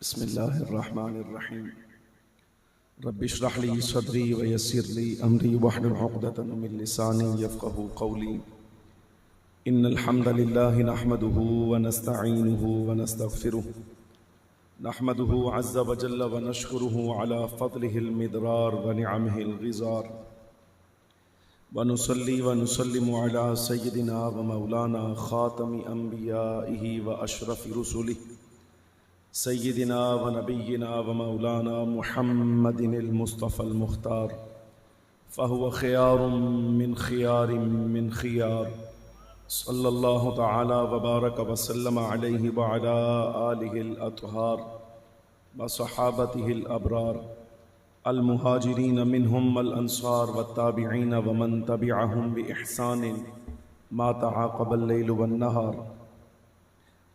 बिस्मिल्लाहिर्रहमानिर्रहीम रब्बिश्रह ली सदरी व यस्सिर ली अमरी वहलुल उक़दतम मिन लिसानी यफ़क़हू क़ौली। इन्नल हम्दलिल्लाहि नहमदुहु व नस्तईनुहु व नस्तग़फिरुहु नहमदुहु अज़्ज़ व जल्ल व नशकुरुहु अला फ़ज़लिहिल मिदरार व निअमिहिल ग़िज़ार व नुसल्ली व नुसल्लिमु अला सय्यिदिना व मौलाना ख़ातमि अंबियाइहि व अशरफि रुसुलिहि सय्यिदिना व नबिय्यिना व मौलाना मुहम्मदिनिल मुस्तफ़ल मुख्तार फ़हुव ख़ियारुम मिन ख़ियार सल्लल्लाहु तआला व बारक व सल्लम अलैहि व अला आलिहिल अत्हार व सहाबतिहिल अबरार अल मुहाजिरीन मिनहुम वल अंसार व ताबिईन व मन तबिअहुम बि इहसान मा तआक़बल लैल वन नहार।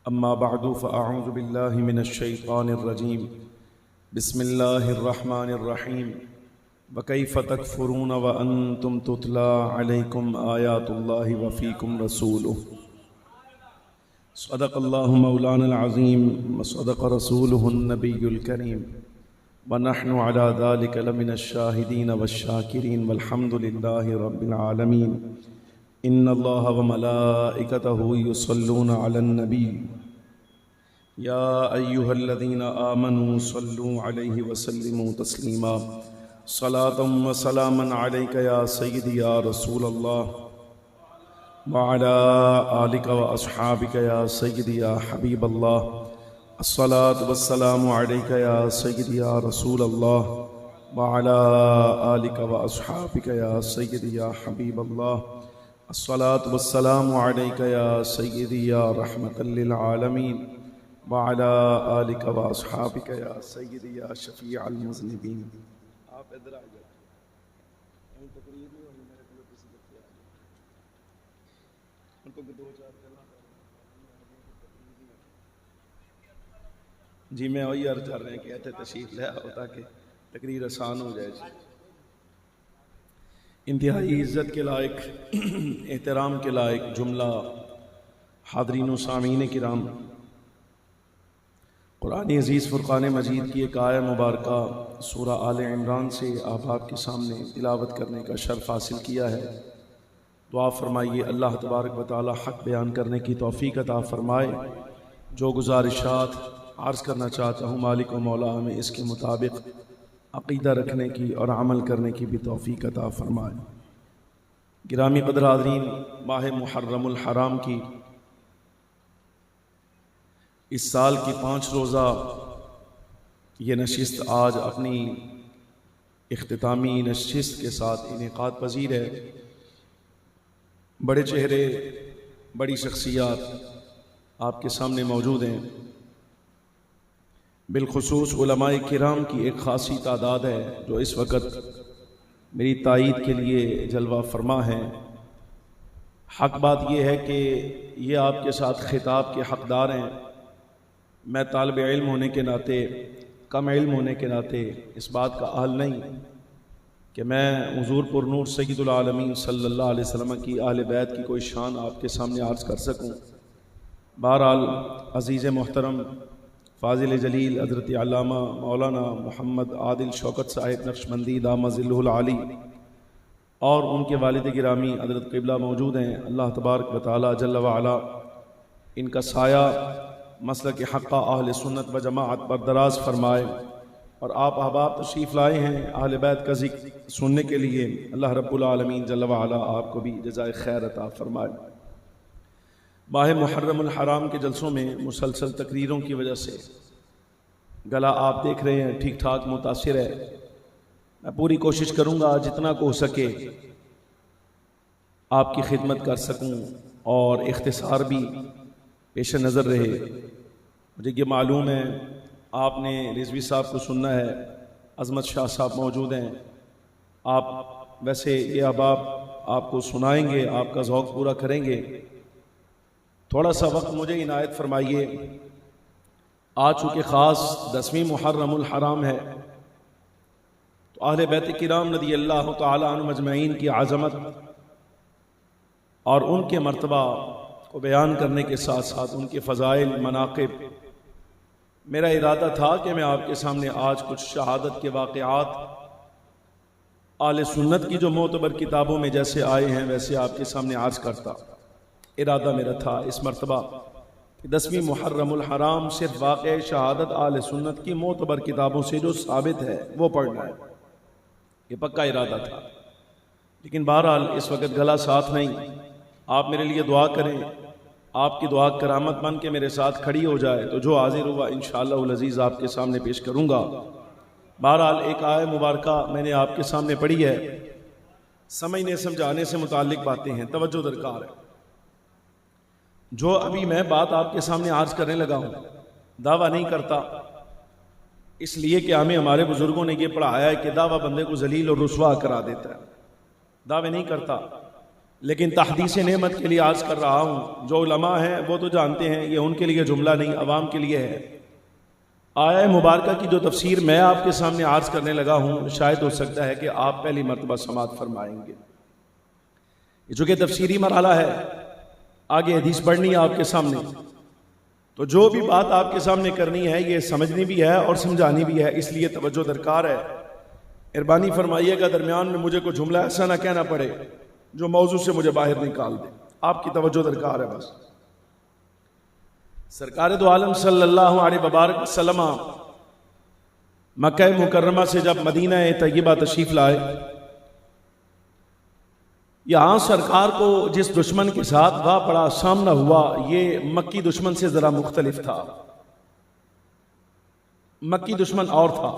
अम्मा बअदु फ़अऊज़ु बिल्लाहि मिनश शैतानिर रजीम। बिस्मिल्लाहिर्रहमानिर्रहीम। व कैफ़ तकफ़ुरून व अंतुम तुतला अलैकुम आयातुल्लाहि व फ़ीकुम रसूलुहु। सदक़ल्लाहु मौलानल अज़ीम व सदक़ रसूलुहुन नबियुल करीम व नहनु अला ज़ालिका लमिनश शाहिदीन वश्शाकिरीन वल्हम्दुलिल्लाहि रब्बिल आलमीन। इन्नल्लाह व मलाइकतहु युसल्लूना अलन नबी या अय्युहल्लज़ीना आमनू सल्लू अलैहि व सल्लिमू तस्लीमा। सलातम व सलामन अलैका या सय्यदी या रसूलल्लाह व अला आलिका व अस्हाबिका या सय्यदी या हबीबल्लाह। अस्सलातु वस्सलामु अलैका या सय्यदी या रसूलल्लाह व अला आलिका व अस्हाबिका या सय्यदी या हबीबल्लाह। अस्सलातु वस्सलामु अलैका या सय्यदी या रहमतल लिल आलमीन व अला आलिका व अस्हाबिका या सय्यदी या शफ़ीअल मुज़निबीन। आप इधर आ जाओ। तकरीर नहीं होनी मेरे को किसी बच्चे आ उनको दो चार जी मैं वही अर्ज कर रहे हैं कि ऐसे तशरीफ ले आओ ताकि तकरीर आसान हो जाए। इंतहाई इज़्ज़त के लायक एहतराम के लायक जुमला हाज़रीन व सामीन किराम, कुरान अज़ीज़ फ़ुरक़ान मजीद की एक आया मुबारका सूरा आले इमरान से आप आपके सामने तिलावत करने का शर्फ़ हासिल किया है। दुआ फरमाइए अल्लाह तबारक व तआला हक़ बयान करने की तौफ़ीक़ अता फ़रमाए। जो गुज़ारिशात अर्ज़ करना चाहता हूँ मालिक व मौला हमें इसके मुताबिक अक़ीदा रखने की और अमल करने की भी तौफ़ीक़ अता फ़रमाए। गिरामी क़द्र हाज़रीन, माह मुहर्रमुल हराम की इस साल की 5 रोज़ा ये नशिस्त आज अपनी इख्तितामी नशिस्त के साथ इनेक़ाद पज़ीर है। बड़े चेहरे, बड़ी शख्सियात आपके सामने मौजूद हैं। बिलखुसूस उलमाए किराम की एक ख़ासी तादाद है जो इस वक़्त मेरी तायीद के लिए जलवा फरमा है। हक़ बात यह है कि ये आपके साथ खिताब के हक़दार हैं। मैं तालिब इल्म होने के नाते, कम इल्म होने के नाते इस बात का अहल नहीं कि मैं हुज़ूर पुरनूर सय्यदुल आलमीन सल्लल्लाहु अलैहि वसल्लम की अहले बैत की कोई शान आपके सामने अर्ज़ कर सकूँ। बहरहाल अज़ीज़ मोहतरम फ़ाज़िल जलील हज़रत अल्लामा मौलाना मोहम्मद आदिल शौकत साहिब नक्शबंदी दामज़िल्लुहुल आली और उनके वालिद गिरामी हज़रत क़िबला मौजूद हैं। अल्लाह तबारक व तआला जल्ल व अला इनका साया मसलक हक़्क़ा अहले सुन्नत व जमाअत पर दराज फरमाए। और आप अहबाब तशरीफ़ लाए हैं अहले बैत का ज़िक्र सुनने के लिए। अल्लाह रब्बुल आलमीन जल्ल व अला आपको भी जज़ाए खैर अता फ़रमाए। माह मुहर्रमुल हराम के जलसों में मुसलसल तकरीरों की वजह से गला आप देख रहे हैं ठीक ठाक मुतासिर है। मैं पूरी कोशिश करूँगा जितना को हो सके आपकी खिदमत कर सकूँ और इख्तिसार भी पेश नज़र रहे। मुझे ये मालूम है आपने रिजवी साहब को सुनना है, अज़मत शाह साहब मौजूद हैं। आप वैसे ये अहबाब आपको सुनाएंगे, आपका ज़ौक़ पूरा करेंगे। थोड़ा सा वक्त मुझे इनायत फरमाइए। आ चूँकि ख़ास 10वीं मुहर्रमुल हराम है तो अहले बैत किराम रज़ियल्लाहु तआला अन्हुम अजमईन की आज़मत और उनके मर्तबा को बयान करने के साथ साथ उनके फ़ज़ाइल, मनाक़िब मेरा इरादा था कि मैं आपके सामने आज कुछ शहादत के वाक़यात आले सुन्नत की जो मोतबर किताबों में जैसे आए हैं वैसे आपके सामने आज करता। इरादा मेरा था इस मरतबा 10वीं मुहर्रमुल हराम सिर्फ वाक़या शहादत आले सुन्नत की मोतबर किताबों से जो साबित है वो पढ़ना है, ये पक्का इरादा था। लेकिन बहरहाल इस वक्त गला साथ नहीं। आप मेरे लिए दुआ करें, आपकी दुआ करामत बन के मेरे साथ खड़ी हो जाए तो जो हाजिर हुआ इंशाअल्लाह अज़ीज़ आपके सामने पेश करूँगा। बहरहाल एक आय मुबारका मैंने आपके सामने पढ़ी है, समझने समझाने से मुताल्लिक बातें हैं, तवज्जो दरकार है। जो अभी मैं बात आपके सामने आज करने लगा हूँ दावा नहीं करता, इसलिए कि हमें हमारे बुजुर्गों ने ये पढ़ाया है कि दावा बंदे को जलील और रुसवा करा देता है। दावे नहीं करता, लेकिन तहदीस नेमत के लिए आज कर रहा हूँ। जो उलमा हैं वो तो जानते हैं ये उनके लिए जुमला नहीं अवाम के लिए है। आया मुबारका की जो तफसीर मैं आपके सामने आज करने लगा हूँ शायद हो सकता है कि आप पहली मरतबा समात फरमाएंगे। चूँकि तफसीरी मरहला है, आगे हदीस पढ़नी है आपके सामने, तो जो भी बात आपके सामने करनी है ये समझनी भी है और समझानी भी है, इसलिए तवज्जो दरकार है। मेहरबानी फरमाइएगा दरमियान में मुझे कोई जुमला ऐसा ना कहना पड़े जो मौजू से मुझे बाहर निकाल दे, आपकी तवज्जो दरकार है बस। सरकार दो आलम सल्लल्लाहु अलैहि वसल्लम मक्का मुकर्रमा से जब मदीना तय्यबा तशरीफ लाए, यहाँ सरकार को जिस दुश्मन के साथ वाह पड़ा सामना हुआ ये मक्की दुश्मन से जरा मुख्तलिफ था। मक्की दुश्मन और था,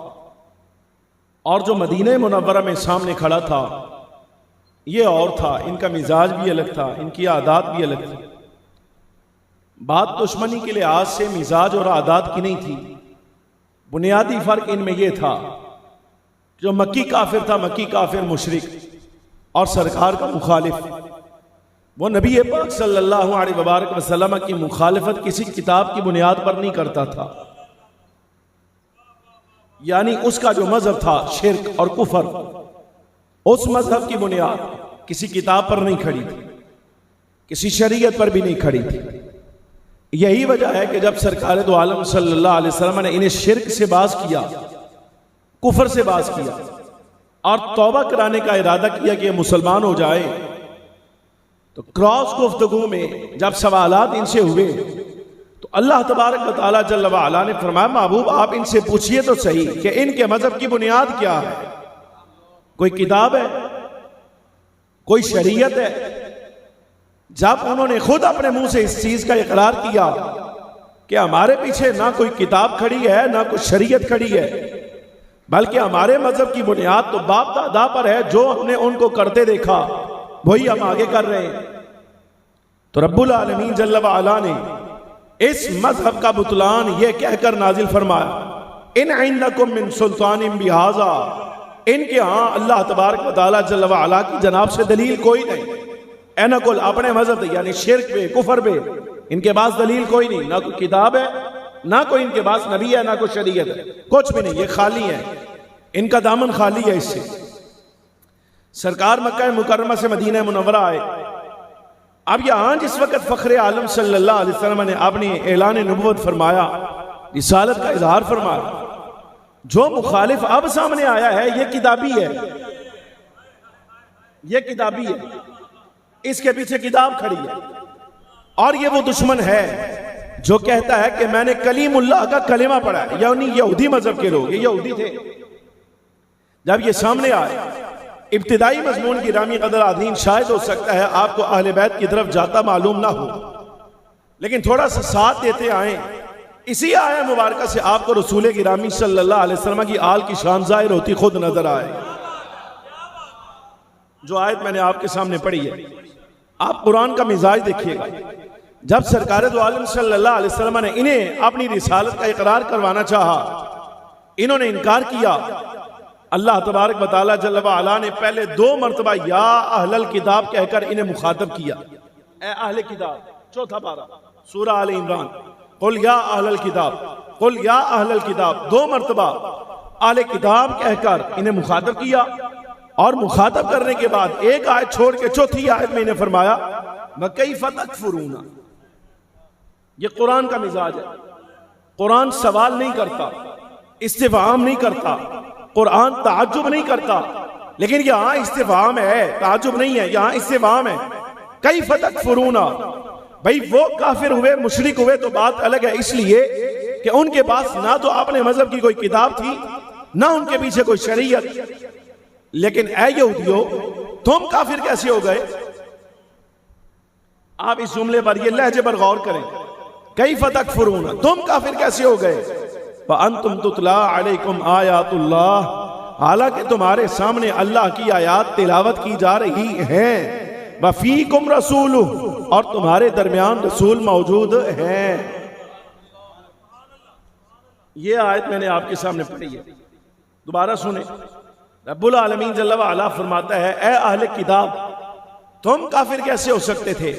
और जो मदीना मुनव्वरा में सामने खड़ा था ये और था। इनका मिजाज भी अलग था, इनकी आदात भी अलग थी। बात दुश्मनी के लिहाज से मिजाज और आदात की नहीं थी, बुनियादी फर्क इनमें यह था जो मक्की काफिर था, मक्की काफिर मुशरिक और सरकार का मुखालिफ, वो नबी पाक सल्लल्लाहु अलैहि वसल्लम की मुखालिफत किसी किताब की बुनियाद पर नहीं करता था। यानी उसका जो मजहब था शिर्क और कुफर, उस मजहब की बुनियाद किसी किताब पर नहीं खड़ी थी, किसी शरीयत पर भी नहीं खड़ी थी। यही वजह है कि जब सरकार दो आलम सल्लल्लाहु अलैहि वसल्लम ने इन्हें शिर्क से बाज किया, कुफर से बाज किया और तौबा कराने का इरादा किया कि मुसलमान हो जाए, तो क्रॉस गुफ्तगू में जब सवालात इनसे हुए तो अल्लाह तबारक व तआला जल्ल व अला ने फरमाया महबूब आप इनसे पूछिए तो सही कि इनके मजहब की बुनियाद क्या है, कोई किताब है, कोई शरीयत है। जब उन्होंने खुद अपने मुंह से इस चीज का इकरार किया कि हमारे पीछे ना कोई किताब खड़ी है ना कोई शरीयत खड़ी है, बल्कि हमारे मजहब की बुनियाद तो बाप दादा पर है, जो हमने उनको करते देखा वही हम आगे कर रहे हैं, तो रब्बुल आलमीन जल्ल व अला ने इस मजहब का बुतलान ये कहकर नाजिल फरमाया इन इंदकुम मिन सुल्तानिन बिहाजा, इनके यहाँ अल्लाह तबारक व तआला जल्ल व अला की जनाब से दलील कोई नहीं। एनकुल अपने मजहब यानी शिर्क पे कुफर पे इनके पास दलील कोई नहीं, ना कोई किताब है ना कोई इनके पास नबी है ना कोई शरीयत है, कुछ भी नहीं, ये खाली है, इनका दामन खाली है। इससे सरकार मक्का मुकर्रमा से मदीना मुनव्वरा आए। अब यहां जिस वक्त फखरे आलम सल्लल्लाहु अलैहि वसल्लम ने अपनी ऐलान नबुव्वत फरमाया, रिसालत का इजहार फरमाया, जो मुखालिफ अब सामने आया है ये किताबी है, ये किताबी है, इसके पीछे किताब खड़ी है। और ये वो दुश्मन है जो कहता है कि मैंने कलीमुल्लाह का कलिमा पढ़ा है, यानी यहूदी मजहब के लोग, ये यहूदी थे। जब ये सामने आए, इब्तिदाई मजमून की रामी कदर आदीन शायद हो सकता है आपको अहले बैत की तरफ जाता मालूम ना हो, लेकिन थोड़ा सा साथ देते आए। इसी आया मुबारका से आपको रसूल गिरामी सल्लल्लाहु अलैहि वसल्लम की आल की शान जाहिर होती खुद नजर आए। जो आयत मैंने आपके सामने पढ़ी है, आप कुरान का मिजाज देखिएगा। जब सरकार दो आलम सल्लल्लाहु अलैहि वसल्लम ने इन्हें अपनी रिसालत का इकरार करवाना चाहा, इन्होंने इनकार किया। अल्लाह तबारक व तआला जल्ल व अला ने पहले 2 मरतबा या अहलल किताब कहकर इन्हें मुखातब किया, ए अहले किताब, चौथा पारा सूरह आल इमरान, कुल या अहलल किताब, कुल या अहलल किताब, 2 मरतबा अहले किताब कहकर इन्हें मुखातब किया। और मुखातब करने के बाद एक आयत छोड़ के चौथी आयत में इन्हें फरमाया वकैफ़ तकफ़ुरूना। ये कुरान का मिजाज है। कुरान सवाल नहीं करता, इस्तिफहाम नहीं करता, कुरान ताज्जुब नहीं करता। लेकिन यहां इस्तिफहाम है, ताज्जुब नहीं है, यहां इस्तिफहाम है। कैफ़ तकफुरूना, भाई वो काफिर हुए, मुशरिक हुए तो बात अलग है, इसलिए कि उनके पास ना तो अपने मजहब की कोई किताब थी, ना उनके पीछे कोई शरीयत। लेकिन ऐ यहूदियों, तुम काफिर कैसे हो गए? आप इस जुमले पर, ये लहजे पर गौर करें। कैफ़ तकफुरूना, तुम काफिर कैसे हो गए? व अंतुम तुतला अलैकुम आयातुल्लाह, हालांकि तुम्हारे सामने अल्लाह की आयात तिलावत की जा रही है। वफीकुम रसूलु, और तुम्हारे दरमियान रसूल मौजूद है। ये आयत मैंने आपके सामने पढ़ी है, दोबारा सुने। रब्बुल आलमीन जल्ल व अला फरमाता है, ए अहले किताब, तुम काफिर कैसे हो सकते थे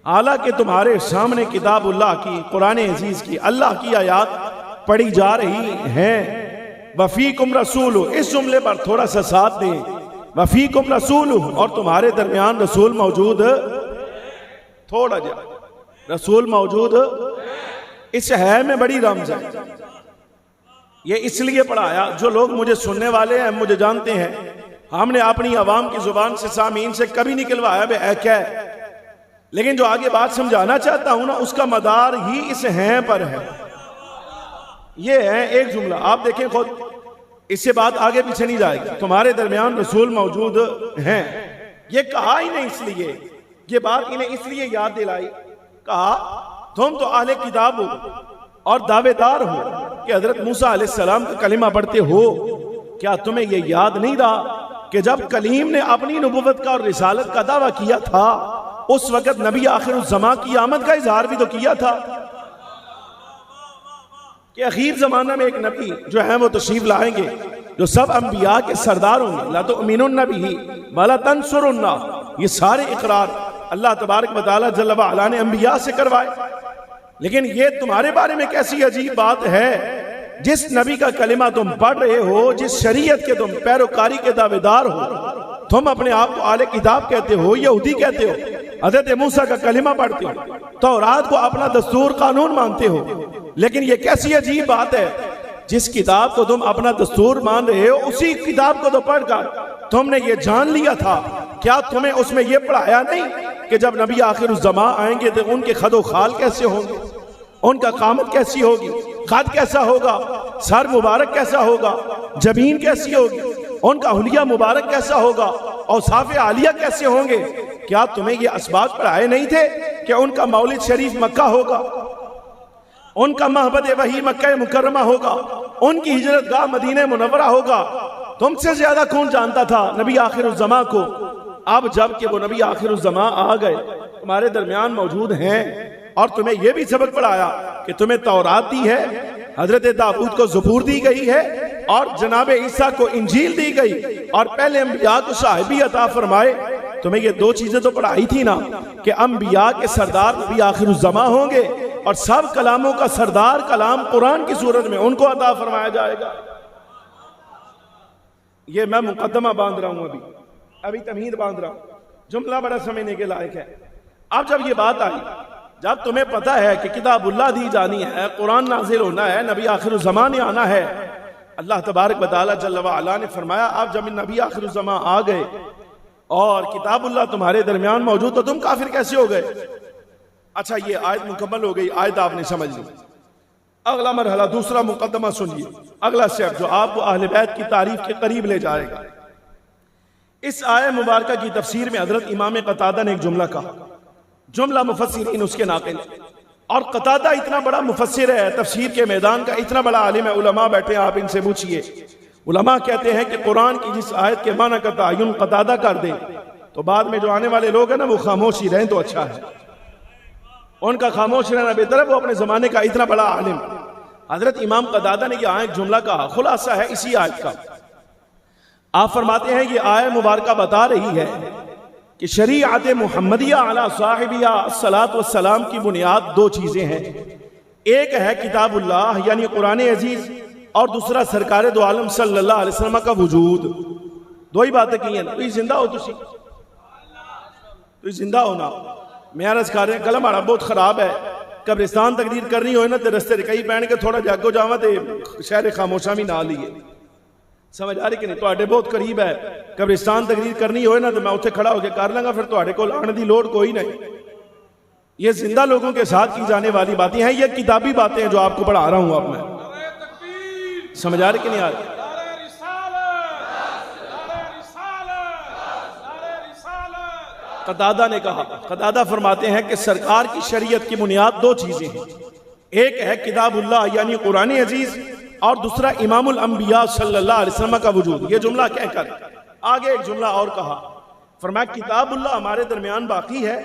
हालांकि तुम्हारे सामने किताबुल्लाह की, कुरान अजीज की, अल्लाह की आयात पढ़ी जा रही है। वफीकुम रसूल, इस जुमले पर थोड़ा सा साथ दें। वफीकुम रसूल, और तुम्हारे दरमियान रसूल मौजूद, थोड़ा जा रसूल मौजूद, इस है में बड़ी रमज है। ये इसलिए पढ़ाया, जो लोग मुझे सुनने वाले हैं मुझे जानते हैं, हमने अपनी आवाम की जुबान से, सामीन से कभी निकलवाया बे ऐ क्या है, लेकिन जो आगे बात समझाना चाहता हूं ना, उसका मदार ही इस हैं पर है। ये है एक जुमला, आप देखें खुद, इससे बात आगे पीछे नहीं जाएगी। तुम्हारे दरमियान रसूल मौजूद हैं, ये कहा ही नहीं इसलिए, ये बात इन्हें इसलिए याद दिलाई, कहा तुम तो अहले किताब हो और दावेदार हो कि हजरत मूसा अलैहिस्सलाम का कलिमा पढ़ते हो। क्या तुम्हें यह याद नहीं रहा कि जब कलीम ने अपनी नबुव्वत का और रिसालत का दावा किया था, उस वक्त नबी आखिरुज़्ज़मा की आमद का इजहार भी तो किया था कि आखिर जमाना में एक नबी जो है वो तशरीफ लाएंगे, जो सब अंबिया के सरदार होंगे। ला तुमिनुन्ना बिही वला तंसुरुन्ना, ये सारे इकरार अल्लाह तबारक व तआला जल्ल व अला ने अंबिया से करवाए। लेकिन ये तुम्हारे बारे में कैसी अजीब बात है, जिस नबी का कलिमा तुम पढ़ रहे हो, जिस शरीयत के तुम पैरोकारी के दावेदार हो, तुम अपने आप को आले किताब कहते हो, यहूदी कहते हो, हज़रत मूसा का कलिमा पढ़ते हो, तौरात को अपना दस्तूर कानून मानते हो। लेकिन ये कैसी अजीब बात है, जिस किताब को तुम अपना दस्तूर मान रहे हो, उसी किताब को तो पढ़कर तुमने ये जान लिया था। क्या तुम्हें उसमें ये पढ़ाया नहीं कि जब नबी आखिरुज़्ज़मा आएंगे तो उनके खदो खाल कैसे होंगे, उनका कामत कैसी होगी, कद कैसा होगा, सर मुबारक कैसा होगा, जमीन कैसी होगी, उनका हुलिया मुबारक कैसा होगा, और साफ़े आलिया कैसे होंगे? क्या तुम्हें ये असबाब पढ़ाए नहीं थे कि उनका मौलिद शरीफ मक्का होगा, उनका महबद वही मक्का मुकर्रमा होगा, उनकी हिजरत गाह मदीने मुनव्वरा होगा? तुमसे ज्यादा कौन जानता था नबी आखिरुज़्ज़मा को? अब जब कि वो नबी आखिरुज़्ज़मा आ गए, तुम्हारे दरमियान मौजूद हैं, और तुम्हें यह भी सबक पढ़ाया कि तुम्हें तौरात दी है, हजरत दाऊद को ज़बूर दी गई है, और जनाब ईसा को इंजील दी गई, और पहले अंबिया को साहिबी अता फरमाए। तुम्हें ये दो चीजें तो पढ़ाई थी ना कि अंबिया के सरदार नबी आखिरुज़्ज़मा होंगे, और सब कलामों का सरदार कलाम कुरान की सूरत में उनको अता फरमाया जाएगा। ये मैं मुकदमा बांध रहा हूं, अभी तमहीद बांध रहा हूं, जुमला बड़ा समझने के लायक है। अब जब ये बात आई, जब तुम्हें पता है कि किताबुल्लाह दी जानी है, कुरान नाजिल होना है, नबी आखिरुज़्ज़मा ने आना है, अल्लाह तबारक व तआला जल्ल व अला ने फरमाया अब जब नबी आखिरुज़्ज़मा आ गए और किताबुल्लाह तुम्हारे दरमियान मौजूद, तो तुम काफिर कैसे हो गए? अच्छा, ये आयत मुकम्मल हो गई, आयत आपने समझ ली। अगला मरहला, दूसरा मुकदमा सुनिए, अगला स्टेप जो आपको अहले बैत की तारीफ के करीब ले जाएगा। इस आयत मुबारका की तफसीर में हजरत इमाम कतादा ने एक जुमला कहा, जुमला मुफस्सिरीन उसके नाक़िल, और कतादा इतना बड़ा मुफस्सिर है, तफसीर के मैदान का इतना बड़ा आलिम है, उलमा बैठे आप इनसे पूछिए। उलमा कहते हैं कि कुरान की जिस आयत के माना का तयन कतादा कर दे, तो बाद में जो आने वाले लोग हैं ना, वो खामोश ही रहें तो अच्छा है, उनका खामोश रहना बेहतर है। वो अपने जमाने का इतना बड़ा आलिम हजरत इमाम कतादा ने यहां एक जुमला कहा, खुलासा है इसी आयत का। आप फरमाते हैं ये आयत मुबारका बता रही है कि शरीअत मुहम्मदिया अला साहिबिया अस्सलातु वस्सलाम की बुनियाद दो चीजें हैं, एक है किताबुल्लाह यानी कुरान अजीज, और दूसरा सरकार दो आलम सल्लल्लाहु अलैहि वसल्लम का वजूद। दो ही बातें की हैं। तुम जिंदा हो, तुम जिंदा हो ना, मैं अर्ज कर रहे हैं कलम आना बहुत खराब है, कब्रिस्तान तकरीर करनी हो ना तो रस्ते कई पैन के थोड़ा जागो जावा तो शहर खामोशा भी ना लीए। समझ आ रही कि नहीं? तो बहुत करीब है, कब्रिस्तान तकरीर करनी हो ना तो मैं उत्थे खड़ा होकर कर लांगा, फिर तो को आने की लोड़ कोई नहीं। ये जिंदा लोगों के साथ की जाने वाली बातें हैं, ये किताबी बातें हैं जो आपको पढ़ा रहा हूं। अब मैं समझ आ रही कि नहीं आ रही? कतादा ने कहा, कतादा फरमाते हैं कि सरकार की शरीयत की बुनियाद दो चीजें हैं, एक है किताबुल्लाह यानी कुरान अजीज, और दूसरा इमामुल अंबिया सल्लल्लाहु अलैहि वसल्लम का वजूद। ये जुमला कहकर आगे एक जुमला और कहा, फरमाया किताबुल्लाह हमारे दरमियान बाकी है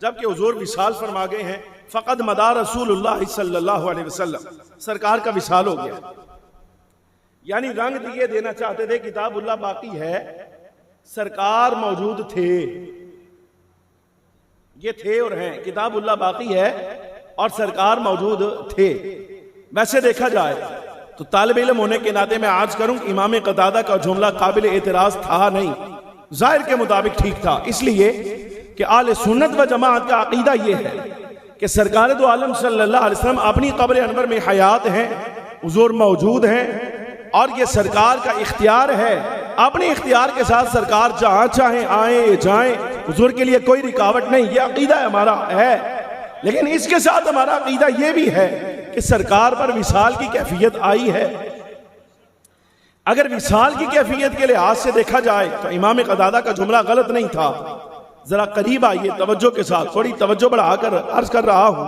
जबकि हुजूर विसाल फरमा गए हैं। फ़क़द मदा रसूलुल्लाह सल्लल्लाहु अलैहि वसल्लम, सरकार का विसाल हो गया। यानी रंग दिए देना चाहते थे किताबुल्लाह बाकी है, सरकार मौजूद थे, ये थे और हैं, किताबुल्लाह बाकी है और सरकार मौजूद थे। वैसे देखा जाए तो तालिब इल्म होने के नाते मैं आज करूं कि इमाम कतादा का जुमला काबिल एतराज था नहीं, जाहिर के मुताबिक ठीक था, इसलिए कि आले सुन्नत व जमात का अकीदा यह है कि सरकार दो आलम सल्लल्लाहु अलैहि वसल्लम अपनी कब्र अनवर में हयात हैं, हुजूर मौजूद हैं और ये सरकार का इख्तियार है, अपने इख्तियार के साथ सरकार जहां चाहे आए जाएं, हुजूर के लिए कोई रुकावट नहीं। ये अकीदा हमारा है, लेकिन इसके साथ हमारा अकीदा यह भी है कि सरकार पर विसाल की कैफियत आई है। अगर विसाल की कैफियत के लिहाज से देखा जाए तो इमाम कतादा का जुमला गलत नहीं था। जरा करीब आइए तवज्जो के साथ, थोड़ी तवज्जो बढ़ाकर अर्ज कर रहा हूं।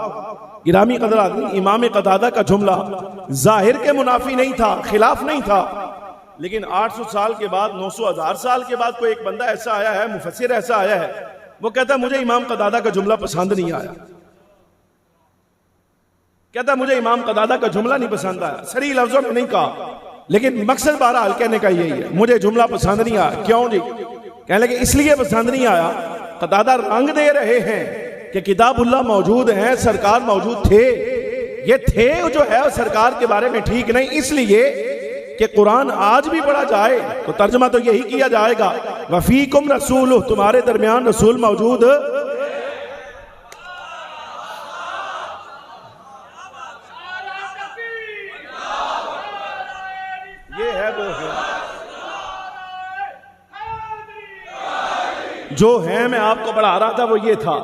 गिरामी कदर आदमी, इमाम कतादा का जुमला जाहिर के मुनाफी नहीं था, खिलाफ नहीं था, लेकिन 800 साल के बाद, 900 1000 साल के बाद कोई एक बंदा ऐसा आया है, मुफस्सिर ऐसा आया है, वो कहता है मुझे इमाम कतादा का जुमला पसंद नहीं आया, कहता मुझे इमाम कतादा का जुमला नहीं पसंद आया। सही लफ्जों में नहीं कहा, लेकिन मकसद बहरहाल कहने का यही है, मुझे जुमला पसंद नहीं आया। क्यों जी? कहने लगे इसलिए पसंद नहीं आया, कतादा रंग दे रहे हैं कि किताबुल्लाह मौजूद है, सरकार मौजूद थे, ये थे जो है सरकार के बारे में ठीक नहीं, इसलिए कि कुरान आज भी पढ़ा जाए तो तर्जमा तो यही किया जाएगा, वफीकुम रसूल, तुम्हारे दरमियान रसूल मौजूद। ये है वो है जो है, मैं आपको पढ़ा रहा था वो ये था।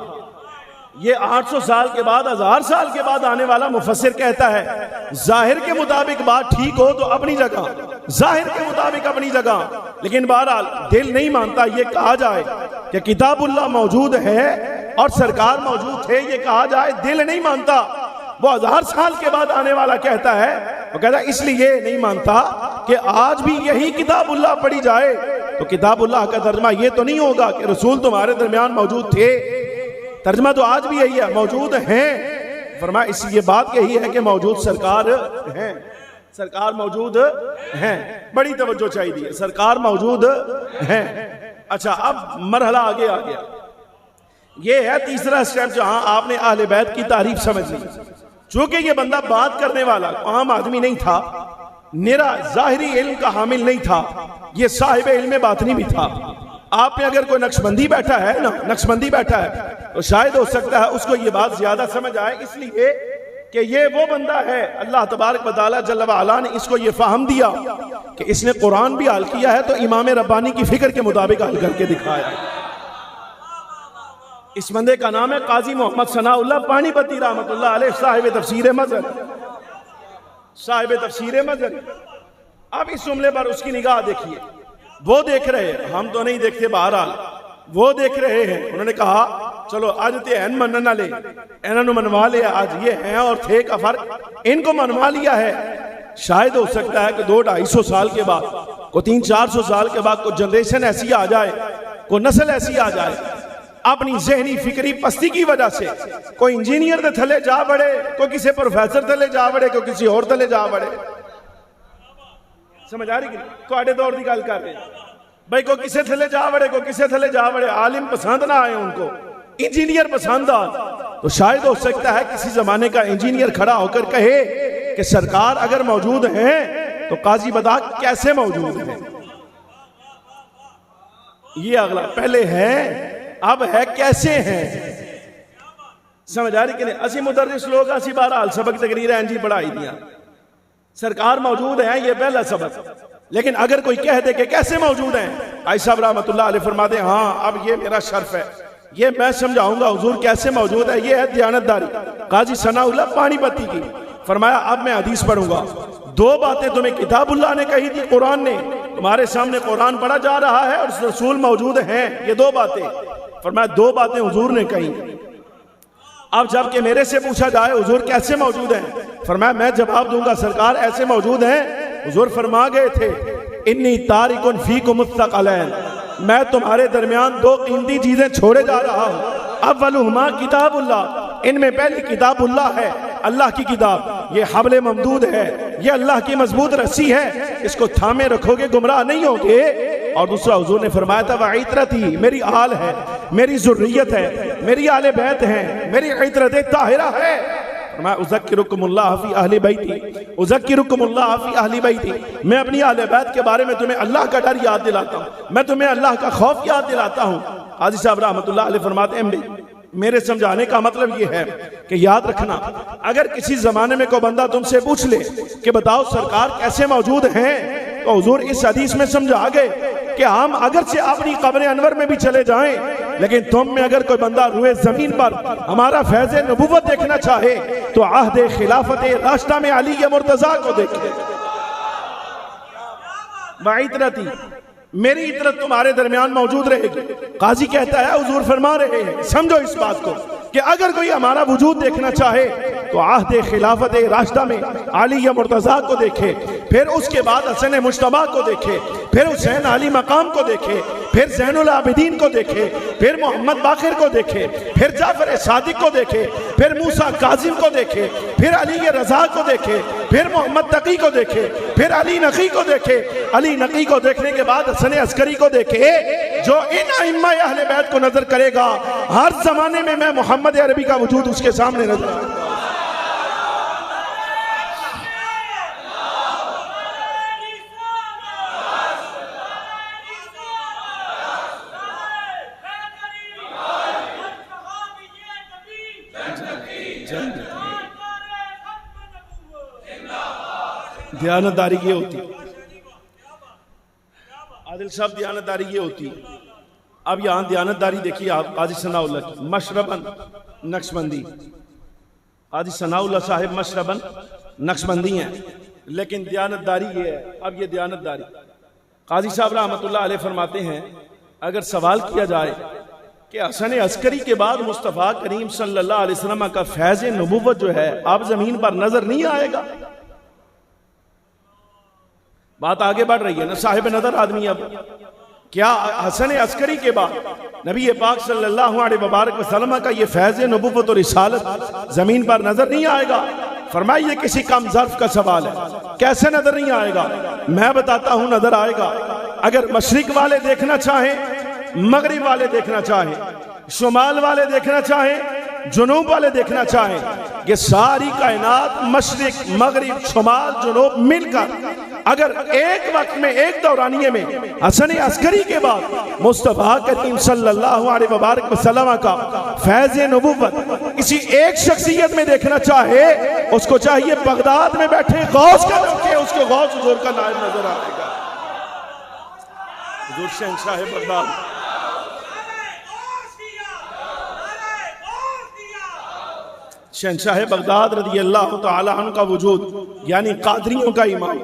ये 800 साल के बाद, 1000 साल के बाद आने वाला मुफस्सिर कहता है जाहिर के मुताबिक बात ठीक हो तो अपनी जगह, जाहिर के मुताबिक अपनी जगह, लेकिन बहरहाल दिल नहीं मानता ये कहा जाए कि किताबुल्लाह मौजूद है और सरकार मौजूद थे, ये कहा जाए, दिल नहीं मानता। वो 1000 साल के बाद आने वाला कहता है, वो कहता है इसलिए नहीं मानता कि आज भी यही किताबुल्लाह पढ़ी जाए तो किताबुल्लाह का तर्जमा ये तो नहीं होगा कि रसूल तुम्हारे दरमियान मौजूद थे, तर्जमा तो आज भी यही है, मौजूद हैं। फरमाया इस ये बात यही है कि मौजूद सरकार हैं, सरकार मौजूद हैं। बड़ी तवज्जो चाहिए, सरकार मौजूद हैं। अच्छा, अब मरहला आगे आ गया, ये है तीसरा स्टेप जहां आपने अहले बैत की तारीफ समझ ली। चूंकि ये बंदा बात करने वाला आम आदमी नहीं था, मेरा जाहिरी इल्म का हामिल नहीं था, ये साहिब इल्म बातनी भी था। आप में अगर कोई नक्शबंदी बैठा है ना, नक्शबंदी बैठा है तो शायद हो सकता है उसको ये बात ज्यादा समझ आए, इसलिए कि ये वो बंदा है, अल्लाह तबारक व तआला जल्ल व अला ने इसको ये फाहम दिया कि इसने कुरान भी हल किया है तो इमाम रब्बानी की फिक्र के मुताबिक हल करके दिखाया है। इस बंदे का नाम है काजी मोहम्मद सनाउल्लाह पानीपती रहमतुल्लाह अलैह, साहिब तफसीर मज़हर, साहिब तफसीर मज़हर। अब इस जुमले पर उसकी निगाह देखिए, वो देख रहे हैं, हम तो नहीं देखते, बहरहाल वो देख रहे हैं। उन्होंने कहा चलो आज ते एन मनना ले, इन्होंने मनवा लिया, आज ये हैं और थे का फर्क, इनको मनवा लिया है। शायद हो सकता है कि 200-250 साल के बाद, को 300-400 साल के बाद कोई जनरेशन ऐसी आ जाए, कोई नस्ल ऐसी आ जाए, अपनी जहनी फिक्री पस्ती की वजह से कोई इंजीनियर के थले जा बड़े, कोई किसी प्रोफेसर थले जा बड़े, कोई किसी और थले जा बड़े। समझ आ रही कि थोड़े दौर की गल कर रहे हैं भाई, कोई किसी थले जा बड़े, कोई किसी थले जा बड़े, आलिम पसंद ना आए उनको, इंजीनियर पसंद आ, तो शायद हो सकता है किसी जमाने का इंजीनियर खड़ा होकर कहे कि सरकार अगर मौजूद है तो काजी बता कैसे मौजूद है। ये अगला, पहले है, अब है, कैसे हैं। समझ आ रही कि नहीं? असी मुदर्रिस लोग असी बहरहाल सबक तकरीर जी पढ़ाई दिया, सरकार मौजूद है, ये पहला सबक। लेकिन अगर कोई कह दे कि कैसे मौजूद हैं, आई साहब रहमतुल्लाह अलैह फरमाते हाँ अब ये मेरा शर्फ है, ये मैं समझाऊंगा हुजूर कैसे मौजूद है, ये है दयानतदारी। काजी सनाउल्लाह पानीपती की फरमाया अब मैं हदीस पढ़ूंगा। दो बातें तुम्हें किताबुल्लाह ने कही थी, कुरान ने, तुम्हारे सामने कुरान पढ़ा जा रहा है और रसूल मौजूद हैं, ये दो बातें। फरमाया दो बातें हुजूर ने कही। अब जबकि मेरे से पूछा जाए हुजूर कैसे मौजूद हैं, फरमाया मैं जवाब दूंगा सरकार ऐसे मौजूद हैं। हुजूर फरमा गए थे इन्नी तारिकुन फीकुम मुस्तक़लैन, मैं तुम्हारे दरमियान दो कीमती चीजें छोड़े जा रहा हूँ। अव्वलुहुमा किताबुल्लाह, इनमें पहली किताबुल्लाह है, अल्लाह की किताब, ये हब्ले ममदूद है, ये अल्लाह की मजबूत रस्सी है, इसको थामे रखोगे गुमराह नहीं होगे। और दूसरा हुजूर ने फरमाया था वह इतरती, मेरी आल है, मेरी जुर्रियत है, मेरी आले बैत है, मेरी इतरत ताहिरा है। मैं उज़क्किरुकुमुल्लाह फी अहली बैती, उज़क्किरुकुमुल्लाह फी अहली बैती, मैं अपनी आले बैत के बारे में तुम्हें अल्लाह का डर याद दिलाता हूँ, मैं तुम्हें अल्लाह का खौफ याद दिलाता हूँ। हाजी साहब रहमतुल्लाह अलैह फरमाते हैं मेरे समझाने का मतलब ये है कि याद रखना, अगर किसी जमाने में कोई बंदा तुमसे पूछ ले कि बताओ सरकार कैसे मौजूद हैं, तो हुजूर इस हदीस में समझा गए कि हम अगर से अपनी कब्र अनवर में भी चले जाएं, लेकिन तुम में अगर कोई बंदा रुए जमीन पर हमारा फैज़े नबुव्वत देखना चाहे तो आहदे खिलाफत रास्ता में अली या मुर्तजा को देखे। इतरती, मेरी इतरत तुम्हारे दरमियान मौजूद रहेगी। काजी कहता है हुजूर फरमा रहे हैं समझो इस बात को कि अगर कोई हमारा वजूद देखना चाहे तो आहदे खिलाफत रास्ता में अली या मुर्तजा को देखे, फिर उसके बाद हसन मुश्तबा को देखे, फिर हुसैन अली मकाम को देखे, फिर ज़ैनुल आबिदीन को देखे, फिर मोहम्मद बाकिर को देखे, फिर जाफर सादिक को देखे, फिर मूसा काजिम को देखे, फिर अली रजा को देखे, फिर मोहम्मद तकी को देखे, फिर अली नकी को देखे, अली नकी को देखने के बाद हसन अस्करी को देखे। जो इन अइम्मा अहले बैत को नजर करेगा हर जमाने में मैं मोहम्मद अरबी का वजूद उसके सामने नजर आएगा। दयानतदारी ये होती, आदिल साहब दयानतदारी ये होती। अब यहाँ दयानतदारी देखिए आप, काजी सनाउल्लाह मशरबन नक्शबंदी, काजी सनाउल्लाह साहिब मशरबन नक्शबंदी हैं, लेकिन दयानतदारी ये है। अब ये दयानतदारी काजी साहब रहमतुल्लाह अलैह फरमाते हैं अगर सवाल किया जाए कि हसन अस्करी के बाद मुस्तफ़ा करीम सल्लल्लाहु अलैहि वसल्लम का फैज़ नबुव्वत जो है अब जमीन पर नजर नहीं आएगा। बात आगे बढ़ रही है ना, साहिब नजर आदमी। अब क्या हसन अस्करी के बाद नबी पाक सल्लल्लाहु अलैहि वसल्लम का ये फैज़ नबुव्वत और रिसालत जमीन पर नजर नहीं आएगा? फरमाइए किसी कम ज़र्फ का सवाल है, कैसे नजर नहीं आएगा? मैं बताता हूं नजर आएगा। अगर मशरिक वाले देखना चाहें, मगरिब वाले देखना चाहें, शुमाल वाले देखना चाहें, जुनूब वाले देखना चाहें, ये सारी कायनात मशरिक मगरिब शुमाल जुनूब मिलकर अगर एक वक्त में एक दौरानिये में हसन अस्करी के बाद मुस्तफ़ा करीम सल्लल्लाहु अलैहि वसल्लम का फैज़ नबुव्वत किसी एक शख्सियत में देखना चाहे, उसको चाहिए बगदाद में बैठे गौस का देखे, उसको गौस हुजूर का नायब नजर आएगा। हुजूर शहंशाह बगदाद शहंशाह बगदाद रज़ी अल्लाह तआला अन्हु का वजूद यानी कादरियों का इमाम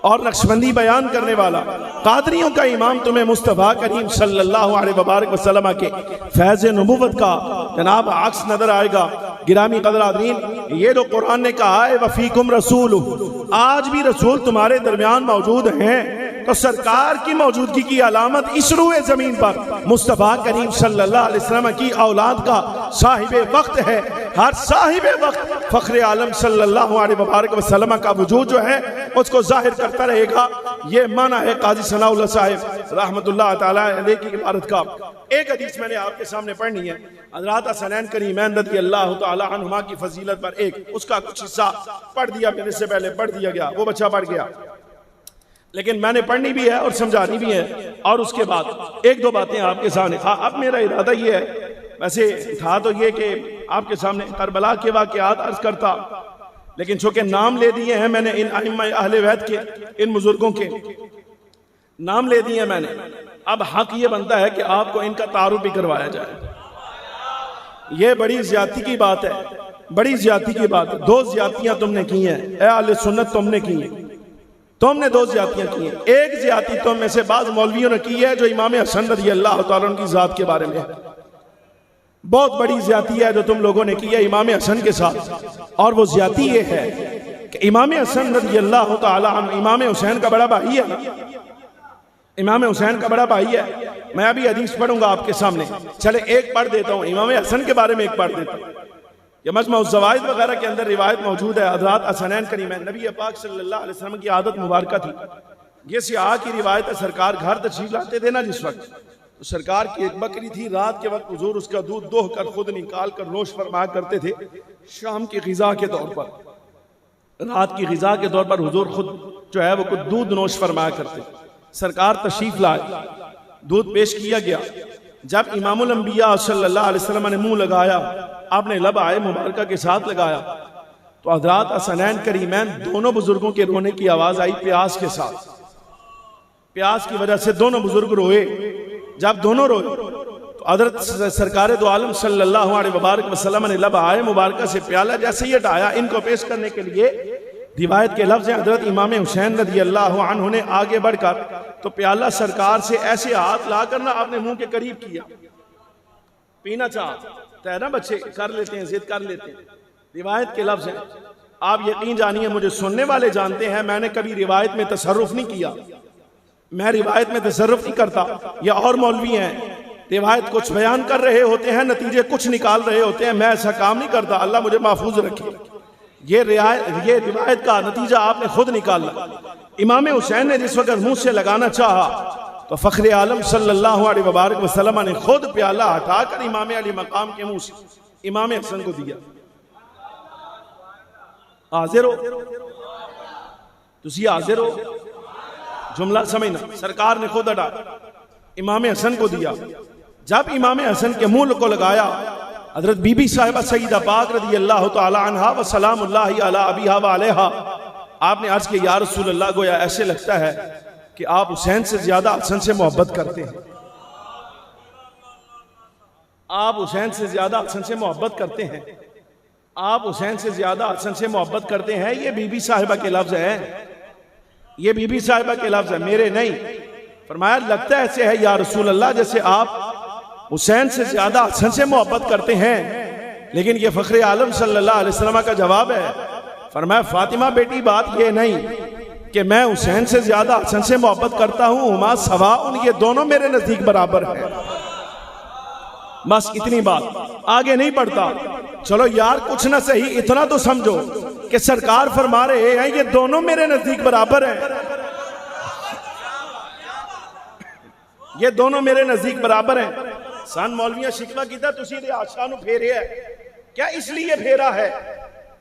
और नक्शबंदी बयान करने वाला कादरियों का इमाम तुम्हें मुस्तफ़ा करीम सल्लल्लाहु अलैहि वसल्लम के फैज़ नबुव्वत का जनाब अक्स नजर आएगा। गिरामी कदर आदरीन, ये जो कुरान ने कहा है वफ़ीकुम रसूल, आज भी रसूल तुम्हारे दरमियान मौजूद हैं, तो सरकार की मौजूदगी की अलामत इस रूए जमीन पर मुस्तफ़ा करीम सल्लल्लाहु अलैहि वसल्लम की औलाद का साहिबे वक्त है। हर साहिबे वक्त फ़ख्र आलम सल्लल्लाहु अलैहि वसल्लम का वजूद जो है उसको जाहिर करता रहेगा। ये माना है काजी सनाउल्लाह साहिब रहमतुल्लाह ताला अलैह की इबारत का। एक हदीस मैंने आपके सामने पढ़नी है, हज़रात हसनैन करीमैन रज़ी अल्लाह ताला अन्हुमा की फजीलत पर एक उसका कुछ हिस्सा पढ़ दिया, मेरे से पहले पढ़ दिया गया, वो बच्चा पढ़ गया, लेकिन मैंने पढ़नी भी है और समझानी भी है। और उसके बाद एक दो बातें आपके सामने। अब मेरा इरादा ये है, वैसे था तो ये कि आपके सामने करबला के वाक़यात अर्ज करता, लेकिन चूंकि नाम ले दिए हैं मैंने इन अइम्मा अहले बैत के, इन बुजुर्गों के नाम ले दिए मैंने, अब हक ये बनता है कि आपको इनका तारुफ भी करवाया जाए। ये बड़ी ज्यादती की बात है, बड़ी ज्यादती की बात है। 2 ज्यादतियां तुमने की हैं ए अहले सुन्नत, तुमने की हैं, तुमने 2 ज्यादतियां की हैं। एक ज्यादती तुम में से बाज़ मौलवियों ने की है जो इमाम हसन रज़ी अल्लाह तआला अन्हु की ज़ात के बारे में है। बहुत बड़ी ज्यादती है जो तुम लोगों ने की है इमाम हसन के साथ, और वो ज्यादती ये है कि इमाम हसन रज़ी अल्लाह तआला अन्हु इमाम हुसैन का बड़ा भाई है ना, इमाम हुसैन का बड़ा भाई है। मैं अभी हदीस पढ़ूंगा आपके सामने, चले एक पढ़ देता हूँ इमाम हसन के बारे में, एक पढ़ देता हूँ। ये मजमा ज़वाइद वगैरह के अंदर रिवायत मौजूद है। हज़रत हसनैन करीमैन नबी पाक सल्लल्लाहु अलैहि वसल्लम की आदत मुबारक थी, ये सियाह की रिवायत है, सरकार घर तशरीफ लाते थे ना जिस वक्त, तो सरकार की एक बकरी थी, रात के वक्त हुजूर उसका दूध दोह कर खुद निकाल कर नोश फरमाया करते थे। शाम की ग़िज़ा के तौर पर, रात की ग़िज़ा के तौर पर हुजूर खुद जो है वो कुछ दूध नोश फरमाया करते। सरकार तशरीफ लाए, दूध पेश किया गया। जब इमामुल अंबिया सल्लल्लाहु अलैहि वसल्लम ने मुंह लगाया, आपने लब आए मुबारका के साथ लगाया, तो हज़रत हसनैन करीमैन दोनों बुजुर्गों के रोने की आवाज आई प्यास के साथ। प्यास की वजह से दोनों बुजुर्ग रोए। जब दोनों रोए तो हज़रत सरकार दो आलम सल्लल्लाहु अलैहि वसल्लम ने लब आए मुबारका से प्याला जैसे ही हटाया इनको पेश करने के लिए, रिवायत के लफ्ज़ हैं हज़रत इमाम हुसैन रज़ी अल्लाह अन्हु ने आगे बढ़कर तो प्याला सरकार से ऐसे हाथ ला कर ना आपने मुंह के करीब किया। पीना चाहता है ना बच्चे, कर लेते हैं, जिद कर लेते हैं। रिवायत के लफ्ज़ हैं, आप यकीन जानिए, मुझे सुनने वाले जानते हैं मैंने कभी रिवायत में तसर्रुफ नहीं किया, मैं रिवायत में तसर्रुफ नहीं करता। या और मौलवी हैं रिवायत कुछ बयान कर रहे होते हैं, नतीजे कुछ निकाल रहे होते हैं, मैं ऐसा काम नहीं करता, अल्लाह मुझे महफूज रखे। ये रिवायत का नतीजा आपने खुद निकाला। इमाम हुसैन ने जिस वक्त मुंह से लगाना चाहा तो फख्र आलम सल्लल्लाहु अलैहि वसल्लम ने खुद प्याला हटाकर इमाम अली मकाम के मुंह से इमाम हसन को दिया। हाजिर हो तुसी, हाजिर हो, जुमला समझना। सरकार ने खुद हटा इमाम हसन को दिया। जब इमाम हसन के मुंह को लगाया, हजरत बीबी साहिबा सईदा पाक रज़ी अल्लाह तआला अन्हा व सलामुल्लाहि अला अबीहा व अलैहा, आपने अर्ज किया या रसूल अल्लाह, गोया ऐसे लगता है कि आप हुसैन से ज्यादा हसन से मोहब्बत करते हैं। आप हुसैन से ज्यादा हसन से मोहब्बत करते हैं, आप हुसैन से ज्यादा हसन से मोहब्बत करते हैं। ये बीबी साहिबा के लफ्ज है, ये बीबी साहिबा के लफ्ज है, मेरे नहीं। फरमाया लगता ऐसे है या रसूल अल्लाह जैसे आप हुसैन से ज्यादा हसन से मोहब्बत करते हैं। लेकिन ये फख्र आलम सल्लल्लाहु अलैहि वसल्लम का जवाब है। फरमाया फातिमा बेटी, बात ये नहीं कि मैं हुसैन से ज्यादा हसन से मोहब्बत करता हूं, हुमा सवाउन, ये दोनों मेरे नजदीक बराबर है। बस इतनी बात, आगे नहीं बढ़ता। चलो यार कुछ ना सही, इतना तो समझो कि सरकार फरमा रहे हैं ये दोनों मेरे नजदीक बराबर हैं, ये दोनों मेरे नजदीक बराबर हैं। सन मौलवियां शिकवा कीता तुसी दे आशा नु फेरे है क्या? इसलिए फेरा है,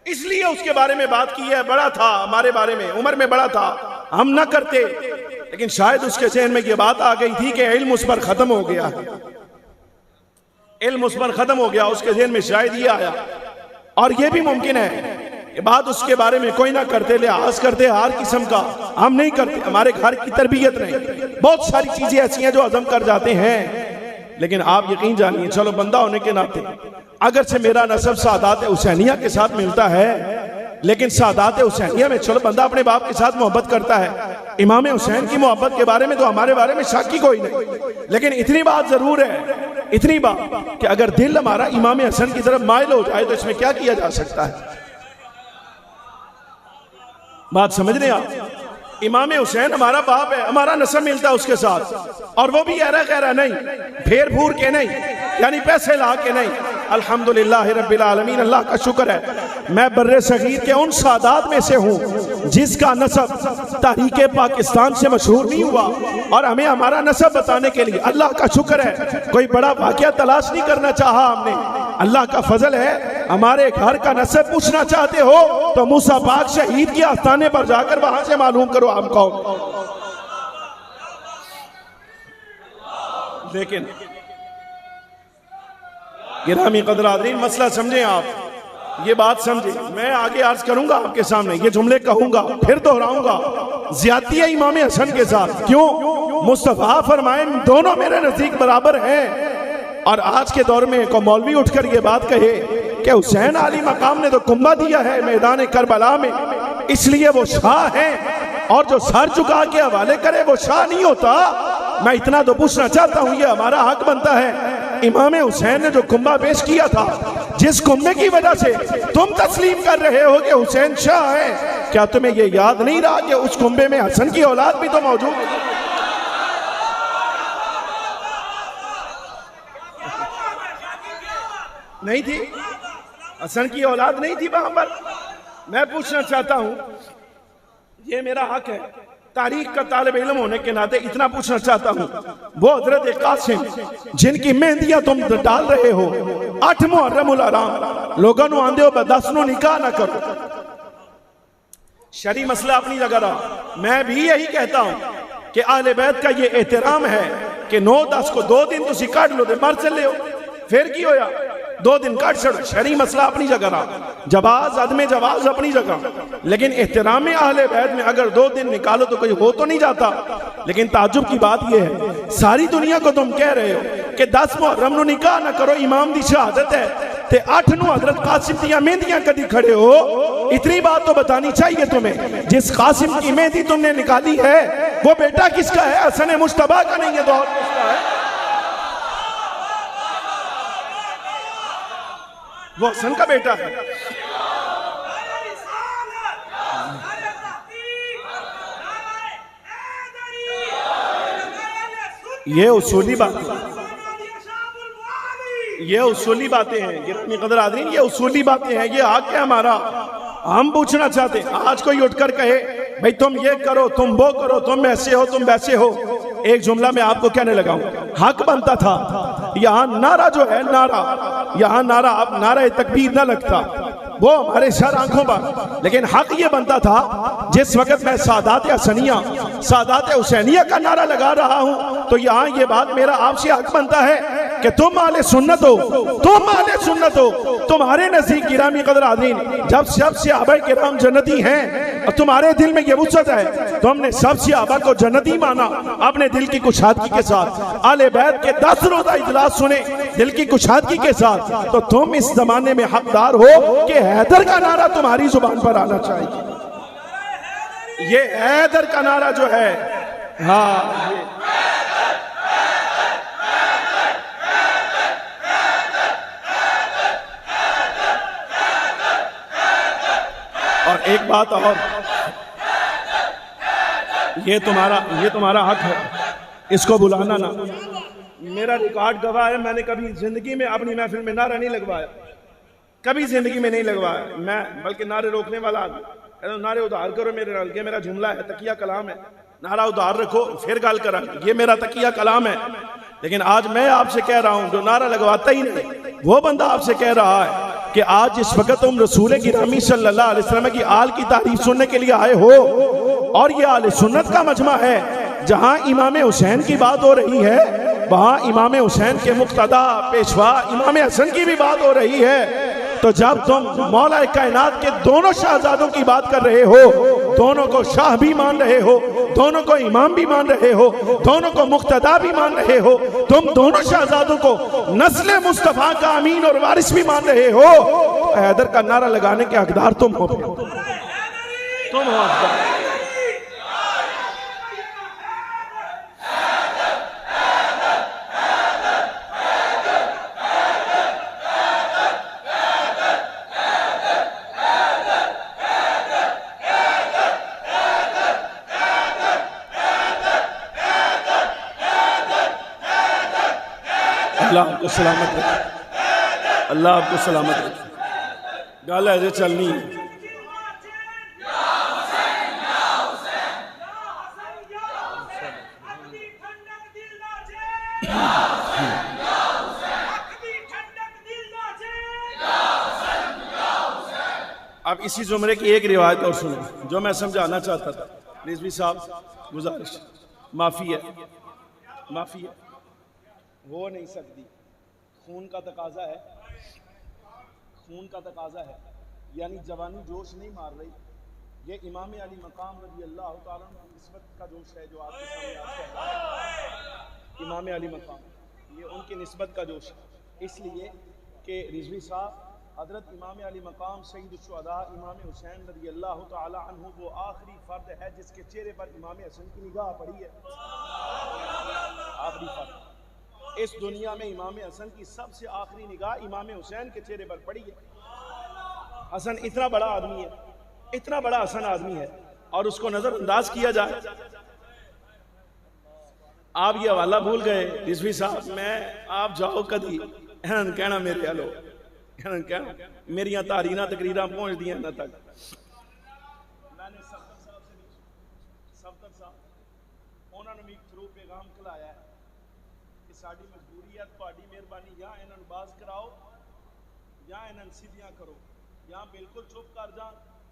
इसलिए उसके बारे में बात की है। बड़ा था हमारे बारे में, उम्र में बड़ा था, हम ना करते, लेकिन शायद उसके ज़हन में ये बात आ गई थी कि इल्म उस पर खत्म हो गया, इल्म उस पर खत्म हो गया, उसके ज़हन में शायद ये आया। और ये भी मुमकिन है कि बात उसके बारे में कोई ना करते, लिहाज करते हर किस्म का, हम नहीं करते, हमारे घर की तरबियत नहीं, बहुत सारी चीजें ऐसी हैं जो हजम कर जाते हैं। लेकिन आप यकीन जानिए, चलो बंदा होने के नाते अगर से मेरा नसब सादात हुसैनिया के साथ मिलता है, लेकिन सादात हुसैनिया में चलो बंदा अपने बाप के साथ मोहब्बत करता है। इमाम हुसैन की मोहब्बत के बारे में तो हमारे बारे में शक ही कोई नहीं। लेकिन इतनी बात जरूर है, इतनी बात कि अगर दिल हमारा इमाम हसन की तरफ माइल हो जाए तो इसमें क्या किया जा सकता है। बात समझ रहे आप? इमाम हुसैन हमारा बाप है, हमारा नसब मिलता है उसके साथ, और वो भी ऐरा गैरा नहीं, फेर फूर के नहीं, यानी पैसे ला के नहीं। अल्हम्दुलिल्लाह रब्बिल आलमीन, अल्लाह का शुक्र है मैं बर्रे सगीर के उन सादात में से हूँ जिसका नसब तारीके पाकिस्तान से मशहूर नहीं हुआ, और हमें हमारा नसब बताने के लिए अल्लाह का शुक्र है कोई बड़ा वाक़या तलाश नहीं करना चाहा हमने। अल्लाह का फजल है, हमारे घर का नसब पूछना चाहते हो तो मूसा पाक शहीद के आस्थाने पर जाकर वहां से मालूम करो हम कौन। गिरामी क़दर-ए-आज़रीन, मसला समझें आप, ये बात समझे। मैं आगे अर्ज करूंगा आपके सामने, ये जुमले कहूंगा फिर दोहराऊंगा। ज़्यादती है इमाम हसन के साथ, क्यों? मुस्तफ़ा फरमाए दोनों मेरे नजदीक बराबर हैं। और आज के दौर में को मौलवी उठकर ये बात कहे कि हुसैन अली मकाम ने तो कुंबा दिया है मैदान करबला में, इसलिए वो शाह है, और जो सर झुका के हवाले करे वो शाह नहीं होता। मैं इतना तो पूछना चाहता हूं, ये हमारा हक बनता है। इमाम हुसैन ने जो कुंबा पेश किया था, जिस कुंबे की वजह से तुम तस्लीम कर रहे हो कि हुसैन शाह है, क्या तुम्हें ये याद नहीं रहा कि उस कुंबे में हसन की औलाद भी तो मौजूद है? नहीं थी? हसन की औलाद नहीं थी वहां पर? मैं पूछना चाहता हूं, ये मेरा हक है तारीख का तालिब इल्म होने के नाते इतना पूछना चाहता हूं, वो हजरत कासिम जिनकी मेहंदियां तुम डाल रहे हो 8 मुहर्रमुल हराम, लोगों नु आंदे हो 10 नु निकाह ना करो, शरी मसला अपनी जगह रहा। मैं भी यही कहता हूं कि अहले बैत का ये एहतराम है कि 9-10 को 2 दिन तुसी काट लो ते मर चले हो, फिर की होया? 2 दिन काट छड़ो, शरी मसला अपनी जगह रहा, जवाज अदमे जवाज अपनी जगह, लेकिन एहतराम अहले बैत में अगर 2 दिन निकालो तो कोई हो तो नहीं जाता। लेकिन ताज्जुब की बात यह है, सारी दुनिया को तुम कह रहे हो कि 10 मुहर्रम नु निकाह ना करो, इमाम दी शहादत है, ते 8 नु हजरत कासिम दियां मेहंदियां कदी खड़े हो? इतनी बात तो बतानी चाहिए तुम्हें। जिस कासिम की मेहंदी तुमने निकाली है वो बेटा किसका है? हसन मुश्तबा का नहीं है तो और किसका है? वो हसन का बेटा है। ये उसूली बात है, ये उसूली बातें हैं गिरामी क़दर-ए-आज़रीन, ये उसूली बातें हैं, ये हक है हमारा। हम पूछना चाहते हैं, आज कोई उठकर कहे भाई तुम ये करो, तुम वो करो, तुम ऐसे हो, तुम वैसे हो, एक जुमला मैं आपको कहने लगा हूं, हक बनता था यहां नारा जो है, नारा यहां नारा, अब नारा तकबीर ना लगता, वो हमारे सर आंखों पर, लेकिन हक ये बनता था जिस वक्त मैं सादात हसनिया, सादात हुसैनिया का नारा लगा रहा हूं, तो यहां ये बात मेरा आपसे हक बनता है कि तुम आले सुन्नत हो, तुम आले सुन्नत हो। तुम्हारे नज़दीक गिरामी क़दर-ए-आज़रीन जब सब सहाबाए किराम जन्नती हैं और तुम्हारे दिल में ये वुसअत है, तुमने सब सहाबा को जन्नती माना अपने दिल की कुशादगी के साथ, आले बैत के 10 रोज़ा इजलास सुने दिल की कुशादगी के साथ, तो तुम इस जमाने में हकदार हो कि हैदर का नारा तुम्हारी जुबान पर आना चाहिए। ये हैदर का नारा जो है, हाँ, और एक बात और, ये तुम्हारा हक है, इसको बुलाना ना। मेरा रिकॉर्ड गवाह है, मैंने कभी जिंदगी में अपनी महफिल में नारा नहीं लगवाया, कभी जिंदगी में नहीं लगवाया मैं, बल्कि नारे रोकने वाला आदमी, नारे उधार करो मेरे नाल, ये मेरा जुमला है, तकिया कलाम है, नारा उधार रखो फिर गाल करा, ये मेरा तकिया कलाम है। लेकिन आज मैं आपसे कह रहा हूं, जो नारा लगवाता ही नहीं वो बंदा आपसे कह रहा है कि आज जिस वक्त तुम रसूल गिरामी सल्लल्लाहु अलैहि वसल्लम की आल की तारीफ सुनने के लिए आए हो, और ये आले सुन्नत का मजमा है, जहां इमाम हुसैन की बात हो रही है, वहां इमाम हुसैन के मुक्तदा पेशवा इमाम हसन की भी बात हो रही है, तो जब तुम मौला कायनात के दोनों शाहजादों की बात कर रहे हो, दोनों को शाह भी मान रहे हो, दोनों को इमाम भी मान रहे हो, दोनों को मुक्तदा भी मान रहे हो, तुम दोनों शाहजादों को नस्ल मुस्तफा का अमीन और वारिस भी मान रहे हो, तो हैदर का नारा लगाने के हकदार तुम हो, तुम हो हकदार। अल्लाह आपको सलामत रखे, अल्लाह आपको सलामत रखे। गाल ऐसे चलनी है। अब इसी जुमरे की एक रिवायत और सुनो जो मैं समझाना चाहता था। रिजवी साहब गुजारिश, माफी है, माफी है, हो नहीं सकती, खून का तकाजा है। खून का तकाजा है, यानी जवानी जोश नहीं मार रही। ये इमाम अली मकाम रज़ी अल्लाह तआला अन्हु की निस्बत का जोश है जो आपके सामने आज है। इमाम अली मकाम ये उनकी निस्बत का जोश है, इसलिए कि रिजवी साहब हज़रत इमाम अली मकाम सैयद शुहदा इमाम हुसैन रज़ी अल्लाह तआला अन्हु वो आखिरी फर्द है जिसके चेहरे पर इमाम हसन की निगाह पड़ी है। आखिरी फर्द इस दुनिया में इमाम हसन की सबसे आखिरी निगाह इमाम हुसैन के चेहरे पर पड़ी है। हसन इतना बड़ा आदमी है, इतना बड़ा हसन आदमी है, और उसको नजरअंदाज किया जाए। आप ये हवाला भूल गए रिजवी साहब, मैं आप जाओ कदी कहना मेरे हलो कहना मेरिया तारीना तकरीरा पहुंच दी ना तक। मैंने सफ्तर साहब से सफ्तर साहब उन्होंने भी थ्रू पैगाम खिलाया है कि साड़ी मजबूरी है, थोड़ी मेहरबानी या इन्होंने बाज कराओ या इन्होंने सीधियां करो, या बिल्कुल चुप कर जा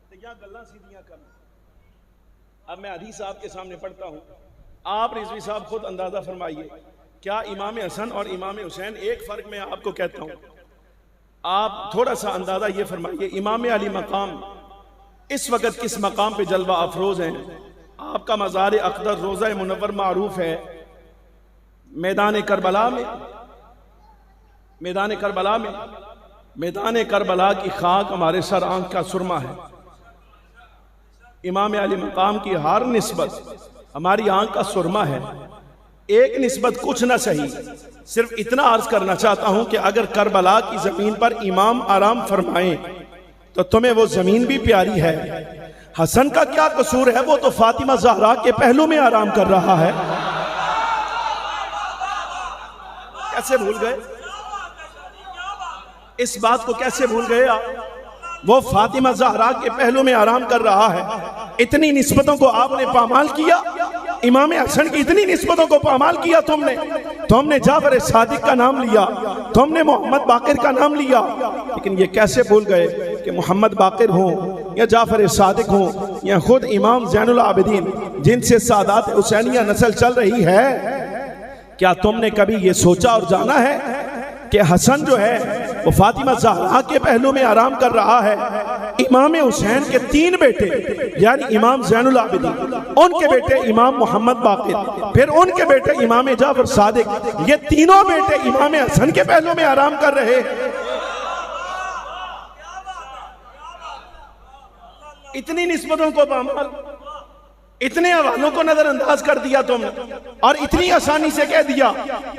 तो या गल्लां सीधियां करना। अब मैं हदीस आपके सामने पढ़ता हूँ, आप रिजवी साहब खुद अंदाजा फरमाइए क्या इमाम हसन और इमाम हुसैन एक फर्क मैं आपको कहता हूँ, आप थोड़ा सा अंदाजा ये फरमाइए इमाम अली मकाम इस वक्त किस मकाम पे जलवा अफरोज हैं। आपका मज़ार अक़दस रोज़ा मुनव्वर मारूफ है मैदान करबला में। मैदान करबला में मैदान करबला की खाक हमारे सर आंख का सुरमा है। इमाम अली मकाम की हर निस्बत हमारी आंख का सुरमा है। एक निस्बत कुछ ना सही, सिर्फ इतना अर्ज करना चाहता हूं कि अगर करबला की जमीन पर इमाम आराम फरमाएं तो तुम्हें वो जमीन भी प्यारी है। हसन का क्या कसूर है, वो तो फातिमा ज़हरा के पहलू में आराम कर रहा है। कैसे भूल गए इस बात को, कैसे भूल गए आप? वो फातिमा ज़हरा के पहलू में आराम कर रहा है। इतनी निस्बतों को आपने पामाल किया, इमाम हसन की इतनी निस्बतों को पामाल किया तुमने जाफर सादिक का नाम लिया, तुमने मोहम्मद बाकिर का नाम लिया, लेकिन ये कैसे भूल गए कि मोहम्मद बाकिर हो या जाफर सादिक हो या खुद इमाम ज़ैनुल आबिदीन जिनसे सादात हुसैनिया नस्ल चल रही है, क्या तुमने कभी ये सोचा और जाना है कि हसन जो है वो फातिमा ज़हरा के पहलू में आराम कर रहा है। इमाम हुसैन के 3 बेटे यानी इमाम ज़ैनुल आबिदीन, उनके बेटे इमाम मोहम्मद बाकिर, फिर उनके बेटे इमाम जाफर सादिक, ये तीनों बेटे इमाम हसन के पहलू में आराम कर रहे। इतनी निस्बतों को पामाल, इतने हवालों को नजरअंदाज कर दिया तुमने, और इतनी आसानी से कह दिया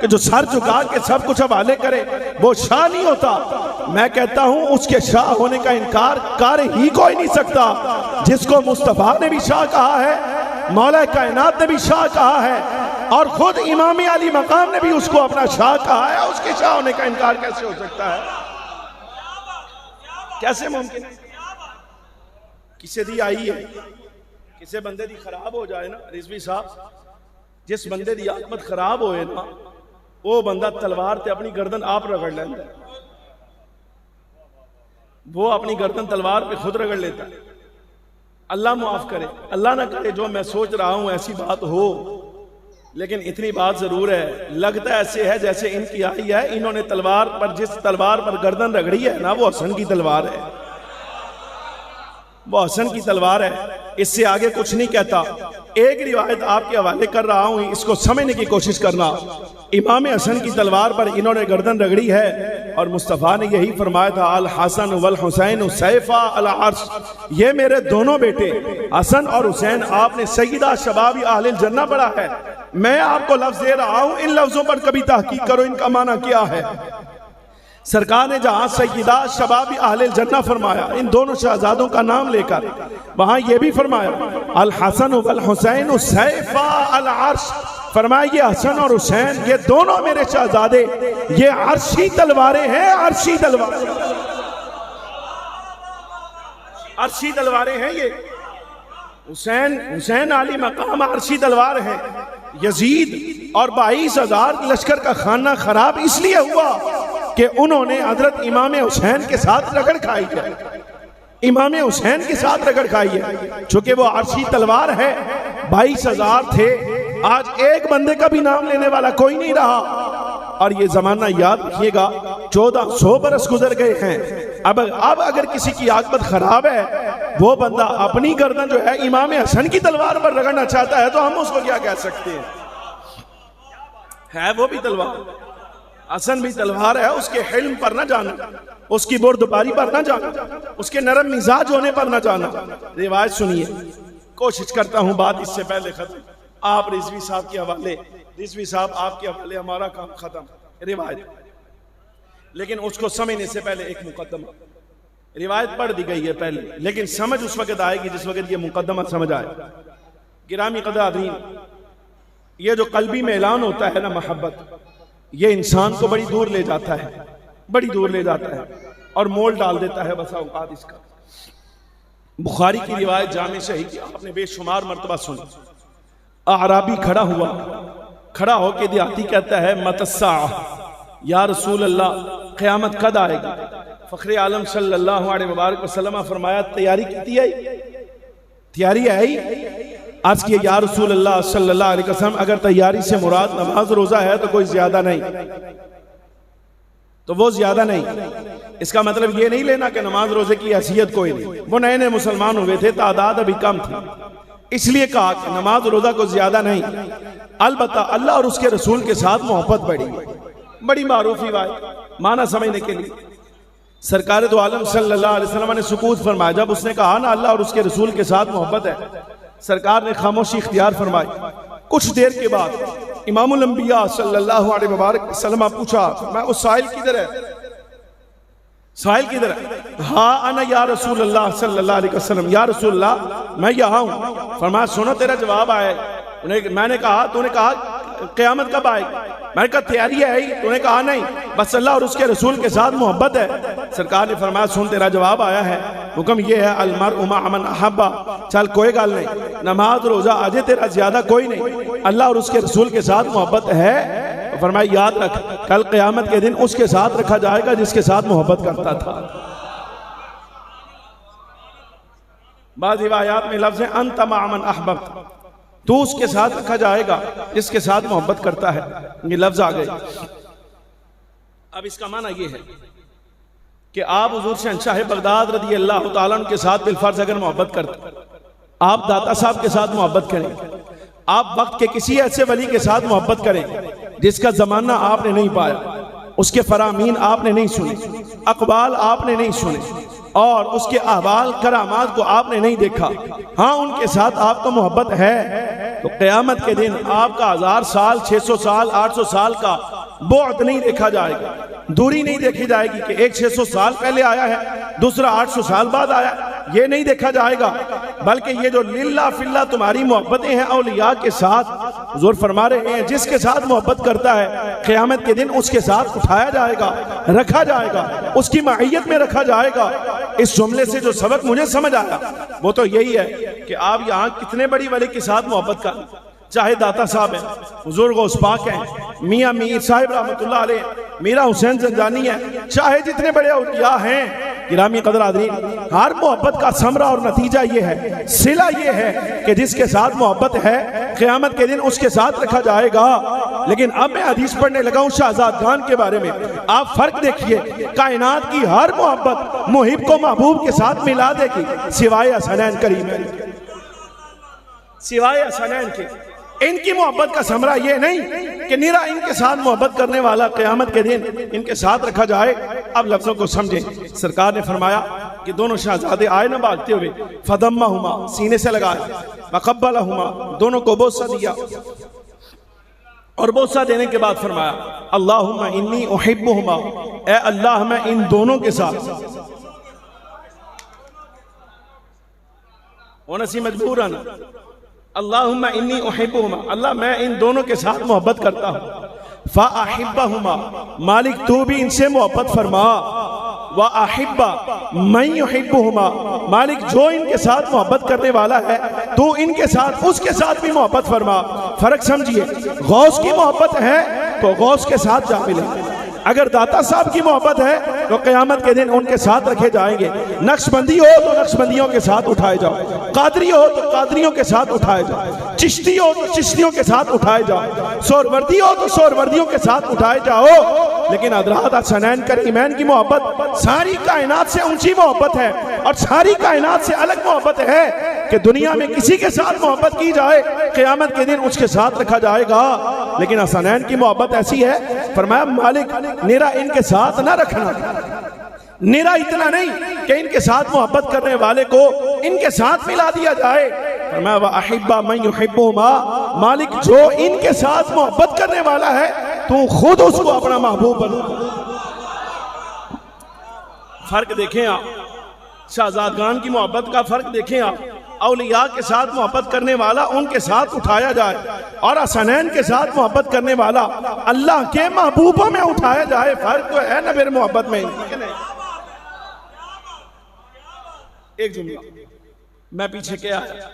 कि जो सर झुका के सब कुछ हवाले करे वो शाह नहीं होता। मैं कहता हूं उसके शाह होने का इनकार कर ही कोई नहीं सकता। जिसको मुस्तफा ने भी शाह कहा है, मौला कायनात ने भी शाह कहा है, और खुद इमाम अली मकाम ने भी उसको अपना शाह कहा है, उसके शाह होने का इनकार कैसे हो सकता है? कैसे मुमकिन है? किसे दी आई है, किसी बंदे दी खराब हो जाए ना रिजवी साहब, जिस बंदे दी आत्मत खराब होए ना वो बंदा तलवार ते अपनी गर्दन आप रगड़ लेता है। वो अपनी गर्दन तलवार पे खुद रगड़ लेता है। अल्लाह माफ करे, अल्लाह ना करे जो मैं सोच रहा हूं ऐसी बात हो, लेकिन इतनी बात जरूर है, लगता ऐसे है जैसे इनकी आई है, इन्होंने तलवार पर जिस तलवार पर गर्दन रगड़ी है ना वो हसन की तलवार है, वो हसन की तलवार है। इससे आगे कुछ नहीं कहता। एक रिवायत आपके हवाले कर रहा हूं, इसको समझने की कोशिश करना। इमाम हसन की तलवार पर इन्होंने गर्दन रगड़ी है, और मुस्तफ़ा ने यही फरमाया था अल हसन वल हुसैन सैफा अल अर्श, ये मेरे दोनों बेटे हसन और हुसैन आपने सईदा शबाब अहले जन्नह पढ़ा है। मैं आपको लफ्ज दे रहा हूं, इन लफ्जों पर कभी तहकीक करो इनका माना क्या है। सरकार ने जहां सईदा शबाब अहले जन्नह फरमाया, इन दोनों शहजादों का नाम लेकर वहां यह भी फरमाया अल हसन वल हुसैन सैफा अल अर्श, फरमाया ये हसन और हुसैन ये दोनों मेरे शहजादे ये अर्शी तलवारें हैं, अर्शी तलवारें, अर्शी तलवारें हैं। ये हुसैन अली मकाम अर्शी तलवार है। यजीद और 22,000 लश्कर का खाना खराब इसलिए हुआ कि उन्होंने हजरत इमाम हुसैन के साथ रगड़ खाई है, इमाम हुसैन के साथ रगड़ खाई है, चूंकि वो अर्शी तलवार है। 22,000 थे, आज एक बंदे का भी नाम लेने वाला कोई नहीं रहा। और ये जमाना याद रखिएगा, 1400 बरस गुजर गए हैं, अब अगर किसी की आकबत खराब है, वो बंदा अपनी गर्दन जो है इमाम हसन की तलवार पर रगड़ना चाहता है, तो हम उसको क्या कह सकते हैं? है वो भी तलवार, हसन भी तलवार है, उसके हिल्म पर ना जाना, उसकी बुर्दबारी पर ना जाना, उसके नरम मिजाज होने पर ना जाना। रिवायत सुनिए, कोशिश करता हूं बात इससे पहले खत्म। आप रिजवी साहब के हवाले, रिजवी साहब आपके हवाले हमारा काम खत्म। रिवायत, लेकिन उसको समझने से पहले एक मुकदमा। रिवायत पढ़ दी गई है पहले, लेकिन समझ उस वक्त आएगी जिस वक्त ये मुकदमा समझ आए। गिरामी कदर आदमीन, ये जो कल्बी में ऐलान होता है ना मोहब्बत, ये इंसान को बड़ी दूर ले जाता है, बड़ी दूर ले जाता है और मोल डाल देता है बसा औकात इसका। बुखारी की रिवायत जामे सही की आपने बेशुमार मर्तबा सुनी। आराबी खड़ा हुआ, खड़ा होके देहाती कहता है मतस्सा या रसूल अल्लाह, क़यामत कद आएगी? फ़ख्रे आलम सल्लल्लाहु अलैहि वसल्लम फरमाया, तैयारी की आई, तैयारी आई। आज की या रसूल अल्लाह सल्लल्लाहु अलैहि वसल्लम, अगर तैयारी से मुराद नमाज रोजा है तो कोई ज्यादा नहीं, तो वो ज्यादा नहीं। इसका मतलब ये नहीं लेना कि नमाज रोजे की हैसियत कोई नहीं, वो नए नए मुसलमान हुए थे, तादाद अभी कम थी, इसलिए कहा कि नमाज रोजा को ज्यादा नहीं, अलबत्ता अल्लाह और उसके रसूल के साथ मोहब्बत बढ़ी, बड़ी मारूफी बात माना समझने के लिए। सरकार दो आलम सल्लल्लाहु अलैहि वसल्लम ने सुकूत फरमाया, जब उसने कहा ना अल्लाह और उसके रसूल के साथ मोहब्बत है, सरकार ने खामोशी इख्तियार फरमाई। कुछ देर के बाद इमामुल अंबिया सल्लल्लाहु अलैहि वसल्लम पूछा, मैं उस साहिल किधर है, साहिल किधर है? हाँ अना या रसूल अल्लाह सल्लल्लाहु अलैहि वसल्लम, या रसूल अल्लाह मैं यहाँ हूँ। फरमाया सुनो तेरा जवाब आया। मैंने कहा, तूने कहा क़यामत कब आएगी? मैंने कहा तैयारी है ही, तूने कहा नहीं, बस अल्लाह और उसके रसूल के साथ मोहब्बत है। सरकार ने फरमाया सुन तेरा जवाब आया है, हुक्म ये है अलमरउ मअ मन अहब्बा, चल कोई गल नहीं, नमाज रोजा आजे तेरा ज्यादा कोई नहीं, अल्लाह और उसके रसूल के साथ मोहब्बत है। फरमाया याद रख, कल क़यामत के दिन उसके साथ रखा जाएगा जिसके साथ मोहब्बत करता था। बाद रिवायात में लफ्ज़ है अंत मअ मन अहबब्त, तो उसके साथ रखा जाएगा जिसके साथ मोहब्बत करता है। ये लफ्ज आ गए। अब इसका माना यह है कि आप हुजूर शहंशाह बगदाद रज़ी अल्लाह तआला अन्हु के साथ बिलफर्ज अगर मोहब्बत करते, आप दाता साहब के साथ मोहब्बत करें, आप वक्त के किसी ऐसे वली के साथ मोहब्बत करें जिसका जमाना आपने नहीं पाया, उसके फरामीन आपने नहीं सुने, अकबाल आपने नहीं सुने और उसके अहवाल करामात को आपने नहीं देखा, हाँ उनके साथ आपको मोहब्बत है, तो क़यामत के दिन आपका 1000 साल 600 साल 800 साल का बुअद नहीं देखा जाएगा, दूरी नहीं देखी जाएगी कि एक 600 साल पहले आया है, दूसरा 800 साल बाद आया, ये नहीं देखा जाएगा। बल्कि ये जो लिल्ला फिल्ला तुम्हारी मोहब्बतें हैं औलिया के साथ, हुजूर फरमा रहे हैं जिसके साथ मोहब्बत करता है क़यामत के दिन उसके साथ उठाया जाएगा, रखा जाएगा, उसकी माहियत में रखा जाएगा। इस जुमले से जो सबक मुझे समझ आया वो तो यही है कि आप यहाँ कितने बड़ी वली के साथ मोहब्बत कर, चाहे दाता साहब है, हुजूर गौस पाक हैं, मियाँ मीर साहिब रहमतुल्लाह अलैह, मीरा हुसैन ज़ंजानी है, चाहे जितने बड़े औलिया हैं। गिरामी कदर आदरीन, हर मोहब्बत का समरा और नतीजा ये है, सिला ये है कि जिसके साथ मोहब्बत है क़यामत के दिन उसके साथ रखा जाएगा। लेकिन अब मैं हदीस पढ़ने लगा हूँ शहजाद खान के बारे में। आप फर्क देखिए, कायनात की हर मोहब्बत मुहिब को महबूब के साथ मिला देगी सिवाय हसनैन करीमैन के, सिवाय हसनैन के। इनकी मोहब्बत का समरा ये नहीं कि निरा इनके साथ मोहब्बत करने वाला क़यामत के दिन इनके साथ रखा जाए। अब लफ्ज़ों को समझें। सरकार ने फरमाया कि दोनों शहजादे आए ना भागते हुए, फदम्माहुमा, सीने से लगाया, वक़ब्बलहुमा, दोनों को बोसा दिया और बोसा देने के बाद फरमाया अल्लाहुम्मा इन्नी उहिब्बुहुमा, ए अल्लाह मैं इन दोनों के साथ वनसी मजबूरन, अल्लाहुम्मा इन्नी उहिब्बुहुमा, अल्लाह मैं इन दोनों के साथ मोहब्बत करता हूँ। फ़अहिब्बहुमा, मालिक तू भी इनसे मोहब्बत फरमा। व अहिब्बा मैं युहिब्बुहुमा, मालिक जो इनके साथ मोहब्बत करने वाला है तो इनके साथ उसके साथ भी मोहब्बत फरमा। फर्क समझिए, गौस की मोहब्बत है तो गौस के साथ जा मिले, अगर दाता साहब की मोहब्बत है तो क़यामत के दिन उनके साथ रखे जाएंगे। नक्शबंदी हो तो नक्शबंदियों के साथ उठाए जाओ, कादरी हो तो कादरियों के साथ उठाए जाओ, चिश्ती हो तो चिश्तियों के साथ उठाए जाओ, सोरवर्दी हो तो सोरवर्दियों के साथ उठाए जाओ। लेकिन हज़रत हसनैन करीमैन की मोहब्बत सारी कायनात से ऊंची मोहब्बत है और सारी कायनात से अलग मोहब्बत है कि दुनिया में किसी के साथ मोहब्बत की जाए क़यामत के दिन उसके साथ रखा जाएगा। लेकिन हसनैन की मोहब्बत ऐसी है, फरमाया मालिक निरा इनके साथ ना रखना, निरा इतना नहीं कि इनके साथ मोहब्बत करने वाले को इनके साथ मिला दिया जाए। फरमाया व अहिब्बा मन युहिब्बुहुमा, मालिक जो इनके साथ मोहब्बत करने वाला है तू खुद उसको अपना महबूब बना। फर्क देखें आप, शहजादगान की मोहब्बत का फर्क देखें आप। औलिया के साथ मोहब्बत करने वाला उनके साथ उठाया जाए और हसनैन के साथ मोहब्बत करने वाला अल्लाह के महबूबों में उठाया जाए। फर्क तो है ना मेरे मोहब्बत में। एक जुमला मैं पीछे क्या है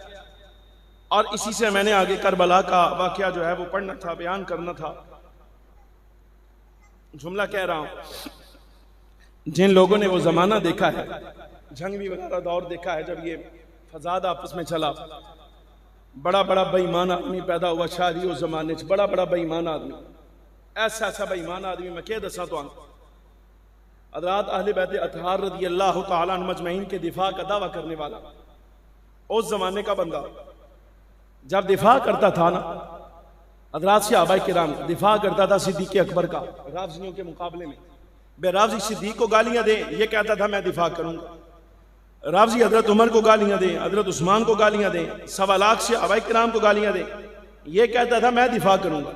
और इसी से मैंने आगे करबला का वाकया जो है वो पढ़ना था, बयान करना था। जुमला कह रहा हूं, जिन लोगों ने वो जमाना देखा है, जंगी वगैरह दौर देखा है, जब ये फसाद आपस में चला, बड़ा बड़ा बेईमान आदमी पैदा हुआ शादी उस जमाने च, बड़ा बड़ा बेईमान आदमी, ऐसा ऐसा बेईमान आदमी मैं क्या दसा तो हज़रत अहले बैत अतहार रज़ी अल्लाह तआला अन्हुम अजमईन के दिफा का दावा करने वाला उस जमाने का बंदा जब दिफा करता था ना, हज़रत सहाबा किराम दिफा करता था सिद्दीक़ अकबर का राफ़ज़ियों के मुकाबले में। बेराफ़ज़ी सिद्दीक़ को गालियां दे, ये कहता था मैं दिफा करूंगा। राफ़ज़ी हज़रत उमर को गालियां दे, हज़रत उस्मान को गालियां दे, 1.25 लाख सहाबा किराम को गालियां दे, ये कहता था मैं दिफा करूंगा।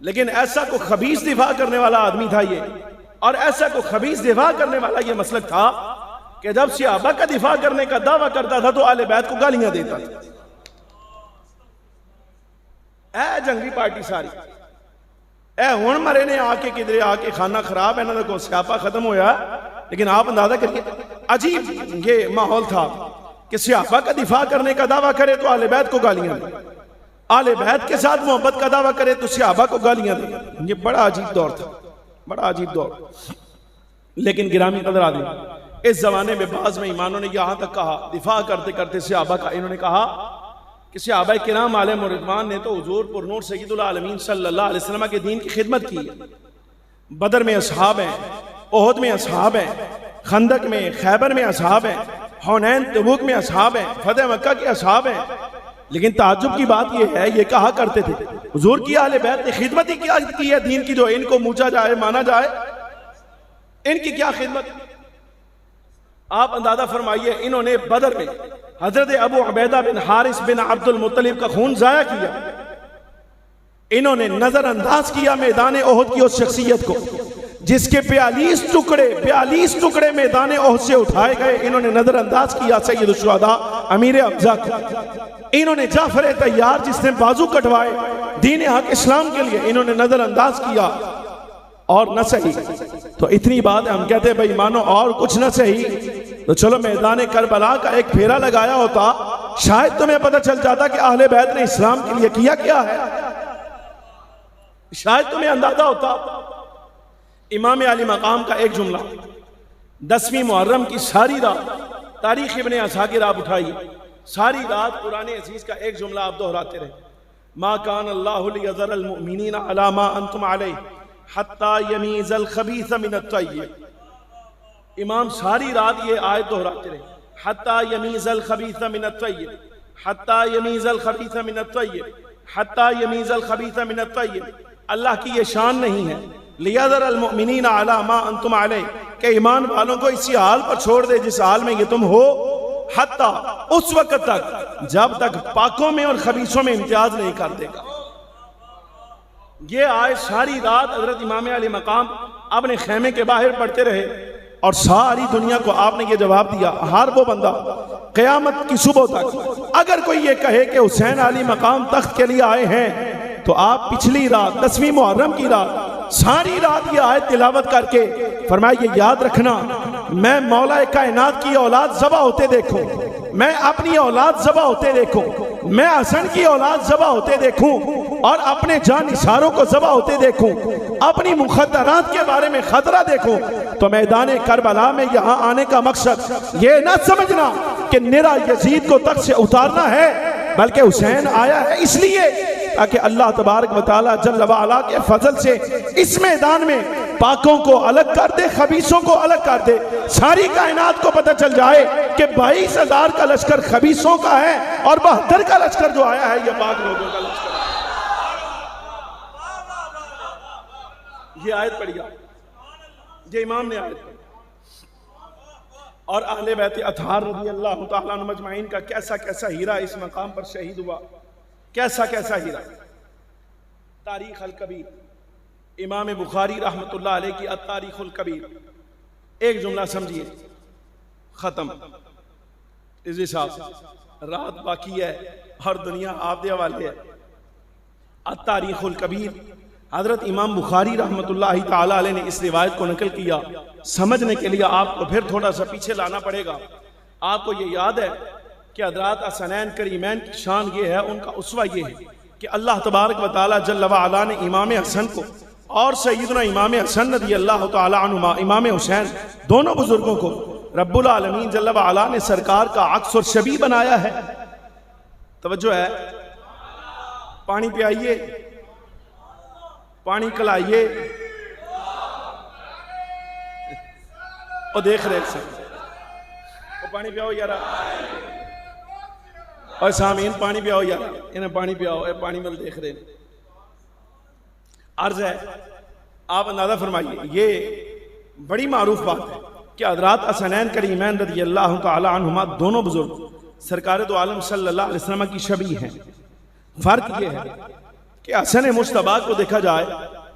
लेकिन ऐसा को खबीस दिफा करने वाला आदमी था ये, और ऐसा को खबीस दिफा करने वाला ये मसलक था कि जब सहाबा का दिफा करने का दावा करता था तो आले बैत को गालियां देता था। ए जंगी पार्टी सारी ए हुण मरे ने आके किधरे आके खाना खराब है, इन्होंने को स्यापा खत्म होया। लेकिन आप अंदाजा करिए अजीब ये माहौल था कि सहाबा का दिफा करने का दावा करे तो आले बैत को गालियां दे, आले बैत के साथ मोहब्बत का दावा करे तो सहाबा को गालियां दे। ये बड़ा अजीब दौर था, बड़ा अजीब दौर। लेकिन गिरामी कदर आदमी, इस जमाने में बाज़ में ईमानों ने यहां तक कहा दिफा करते करते सहाबा का, इन्होंने कहा कि सहाबा किराम आलम और रिज़वान ने तो हुजूर पुरनूर सय्यदुल आलमीन सल्लल्लाहु अलैहि वसल्लम के दीन की खिदमत की है। बदर में असहाब हैं, ओहद में असहाब हैं, खंदक में खैबर में असहाब हैं, हुनैन तबूक में असहाब हैं, फतह मक्का के असहाब हैं। लेकिन ताज्जुब की बात यह है, ये कहा करते थे हुजूर की आले बैत ने खिदमत ही क्या की है दीन की, जो इनको मूचा जाए माना जाए, इनकी क्या खिदमत। आप अंदाजा फरमाइए, इन्होंने बदर में हजरत अबू उबैदा बिन हारिस बिन अब्दुल मुत्तलिब का खून जाया किया, इन्होंने नजरअंदाज किया मैदान ओहद की उस शख्सियत को जिसके 42 टुकड़े मैदान ओहद से उठाए गए। इन्होंने नजरअंदाज किया सैयदुल शुहदा अमीर हमजा को, इन्होंने जाफर तैयार जिसने बाजू कटवाए दीन हक इस्लाम के लिए, इन्होंने नजरअंदाज किया। और न सही तो इतनी बात है, हम कहते हैं भाई मानो और कुछ न सही तो चलो मैदान करबला का एक फेरा लगाया होता, शायद तुम्हें पता चल जाता कि अहले बैत ने इस्लाम के लिए किया क्या है, शायद तुम्हें अंदाजा होता। इमाम अली मकाम का एक जुमला, 10वीं मुहर्रम की सारी रात तारीख इब्ने असाकिर आप उठाइए, सारी रात कुरान अजीज का एक जुमला आप दोहराते रहे, मा कान अल्लाहु लियज़रल मुमिनीना अला मा अंतुम अलैहि हत्ता यमीज़ल खबीस मिनत तय्यब। इमाम सारी रात ये आयत दोहराते रहे, हत्ता यमीज़ल खबीस मिनत तय्यब, हत्ता यमीज़ल खबीस मिनत तय्यब, हत्ता यमीज़ल खबीस मिनत तय्यब। अल्लाह की ये शान नहीं है लियज़रल मुमिनीना अला मा अंतुम अलैहि, के ईमान वालों को इसी हाल पर छोड़ दे जिस हाल में ये तुम हो, हत्ता उस वक्त तक जब तक पाकों में और खबीसों में इम्तियाज नहीं कर देगा। ये आयत सारी रात हजरत इमाम अली मकाम अपने खेमे के बाहर पढ़ते रहे और सारी दुनिया को आपने ये जवाब दिया, हर वो बंदा क़यामत की सुबह तक अगर कोई ये कहे कि हुसैन अली मकाम तख्त के लिए आए हैं तो आप पिछली रात 10वीं मुहर्रम की रात सारी रात ये आयत तिलावत करके फरमाया, ये याद रखना मैं मौला कायनात की औलाद ज़बा होते देखूं, मैं अपनी औलाद ज़बा होते देखूं, मैं हसन की औलाद ज़बा होते देखूं और अपने जान निसारों को ज़बा होते देखूं, अपनी मुखद्दरात के बारे में खतरा देखूं, तो मैदान करबला में यहाँ आने का मकसद ये ना समझना कि निरा यजीद को तख्त से उतारना है, बल्कि हुसैन आया है इसलिए ताकि अल्लाह तबारक व तआला जल्ल व अला के फजल से इस मैदान में पाकों को अलग कर दे, खबीसों को अलग कर दे। सारी कायनात को पता चल जाए कि 22,000 का लश्कर खबीसों का है और 72 का लश्कर जो आया है ये पाक लोगों का लश्कर है। ये आयत पढ़िया, ये इमाम ने आयत पढ़ी। और अहले बैत अतहार रज़ी अल्लाह तआला अन्हुम मजमाइन का कैसा कैसा हीरा इस मकाम पर शहीद हुआ, कैसा कैसा हीरा। तारीख अल कबीर, इमाम बुखारी रहमतुल्लाह अलैह की तारीख अल कबीर, एक जुमला समझिए, खत्म। इसी साहब रात बाकी है और दुनिया आप दे हवाले है। तारीख अल कबीर, हजरत इमाम बुखारी रहमतुल्लाह ताला अलैह ने इस रिवायत को नकल किया। समझने के लिए आपको फिर थोड़ा सा पीछे लाना पड़ेगा। आपको ये याद है कि हज़रात हसनैन करीमैन की शान ये है, उनका उसवा ये है कि अल्लाह तबारक व तआला जल्ल व अला ने इमाम हसन को और सैयदना इमाम हसन रज़ी अल्लाह तआला अन्हुमा इमाम हुसैन दोनों बुजुर्गों को रब्बुल आलमीन जल्ल व अला ने सरकार का अक्स और शबी बनाया है। तवज्जो है, पानी पियाइए, पानी कलाइए। और देख रहे हैं वो पानी पियाओ यार, और सामीन पानी पियाओ यार, इन्हें पानी पियाओ, पानी में देख रहे हैं। अर्ज है, आप अंदाजा फरमाइए, ये बड़ी मारूफ बात है कि हज़रात हसनैन करीमैन रज़ी अल्लाह तआला अन्हुमा दोनों बुजुर्ग सरकार दो आलम सल्लल्लाहु अलैहि वसल्लम की शबी हैं। फर्क ये है कि हसन मुश्तबा को देखा जाए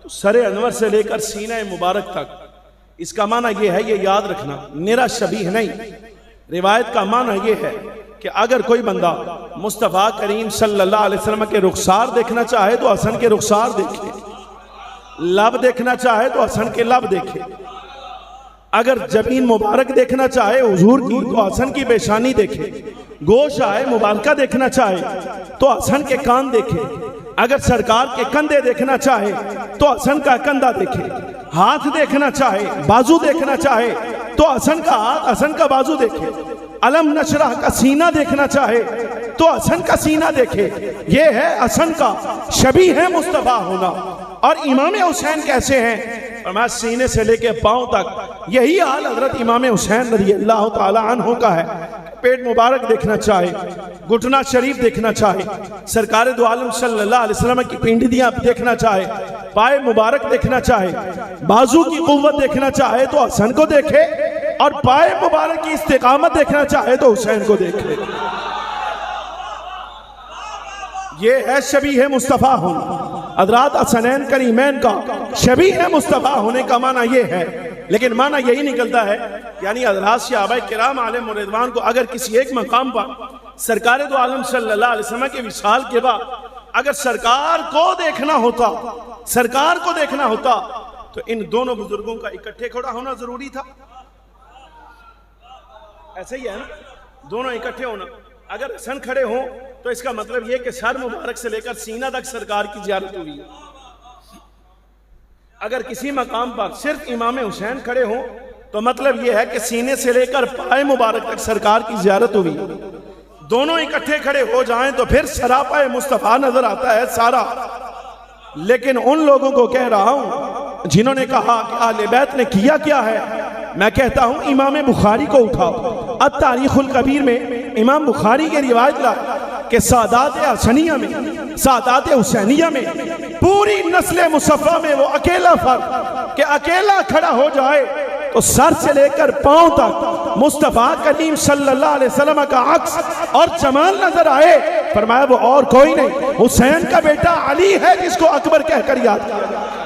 तो सरे अनवर से लेकर सीना मुबारक तक, इसका माना यह है, ये याद रखना, मेरा शबीह नहीं। रिवायत का माना यह है कि अगर कोई बंदा मुस्तफ़ा करीम सल्लल्लाहु अलैहि वसल्लम के रुखसार देखना चाहे तो हसन के रुखसार देखे, लब देखना चाहे तो हसन के लब देखे, अगर जबीन मुबारक देखना चाहे हुजूर की तो हसन की पेशानी देखे, गोश आए मुबारका देखना चाहे तो हसन के कान देखे, अगर सरकार के कंधे देखना चाहे तो हसन का कंधा देखे, हाथ देखना चाहे, बाजू देखना चाहे तो हसन का हाथ, हसन का बाजू देखे, अलम नशरह का सीना देखना चाहे तो हसन का सीना देखे। ये है हसन का शबी है मुस्तफा होना। और इमाम हुसैन कैसे हैं? फरमाया सीने से लेके पांव तक यही हाल हजरत इमाम हुसैन रज़ी अल्लाह तआला अन्हु का है। पेट मुबारक देखना चाहे, घुटना शरीफ देखना चाहे, सरकार दो आलम सल्लल्लाहु अलैहि वसल्लम की पिंडलियां देखना चाहे, पाए मुबारक देखना चाहे, बाजू की कुव्वत देखना चाहे तो हसन को देखे, और पाए मुबारक की इस्तिकामत देखना चाहे तो हुसैन को देखे। ये है शबी है मुस्तफ़ा होना। हज़रात हसनैन करीमैन का शबी है मुस्तफ़ा होने का माना ये है, लेकिन माना यही निकलता है, यानी हज़रात सहाबा किराम अलैहिम रिज़वान को अगर किसी एक मकाम पर सरकार दो आलम सल्लल्लाहु अलैहि वसल्लम के विशाल के बाद अगर सरकार को देखना होता, सरकार को देखना होता तो इन दोनों बुजुर्गों का इकट्ठे खड़ा होना जरूरी था। ऐसे ही है ना, दोनों इकट्ठे होना। अगर हसन खड़े हों तो इसका मतलब यह कि सर मुबारक से लेकर सीना तक सरकार की जियारत हुई है। अगर किसी मकाम पर सिर्फ इमाम हुसैन खड़े हों तो मतलब यह है कि सीने से लेकर पाए मुबारक तक सरकार की जियारत हुई। दोनों इकट्ठे खड़े हो जाएं तो फिर सरापाए मुस्तफा नजर आता है सारा। लेकिन उन लोगों को कह रहा हूं जिन्होंने कहा कि अहले बैत ने किया क्या है, मैं कहता हूं इमाम बुखारी को उठाओ। तारीखुल कबीर में इमाम बुखारी की रिवायत ला कि सादात हसनिया में, सादात हुसैनिया में, पूरी नस्ल मुसफ़ा में वो अकेला फर्द कि अकेला खड़ा हो जाए तो सर से लेकर पांव तक मुस्तफ़ा करीम सल्लल्लाहु अलैहि वसल्लम का अक्स और जमाल नजर आए। फरमाया वो और कोई नहीं, हुसैन का बेटा अली है जिसको अकबर कहकर याद किया जाता है।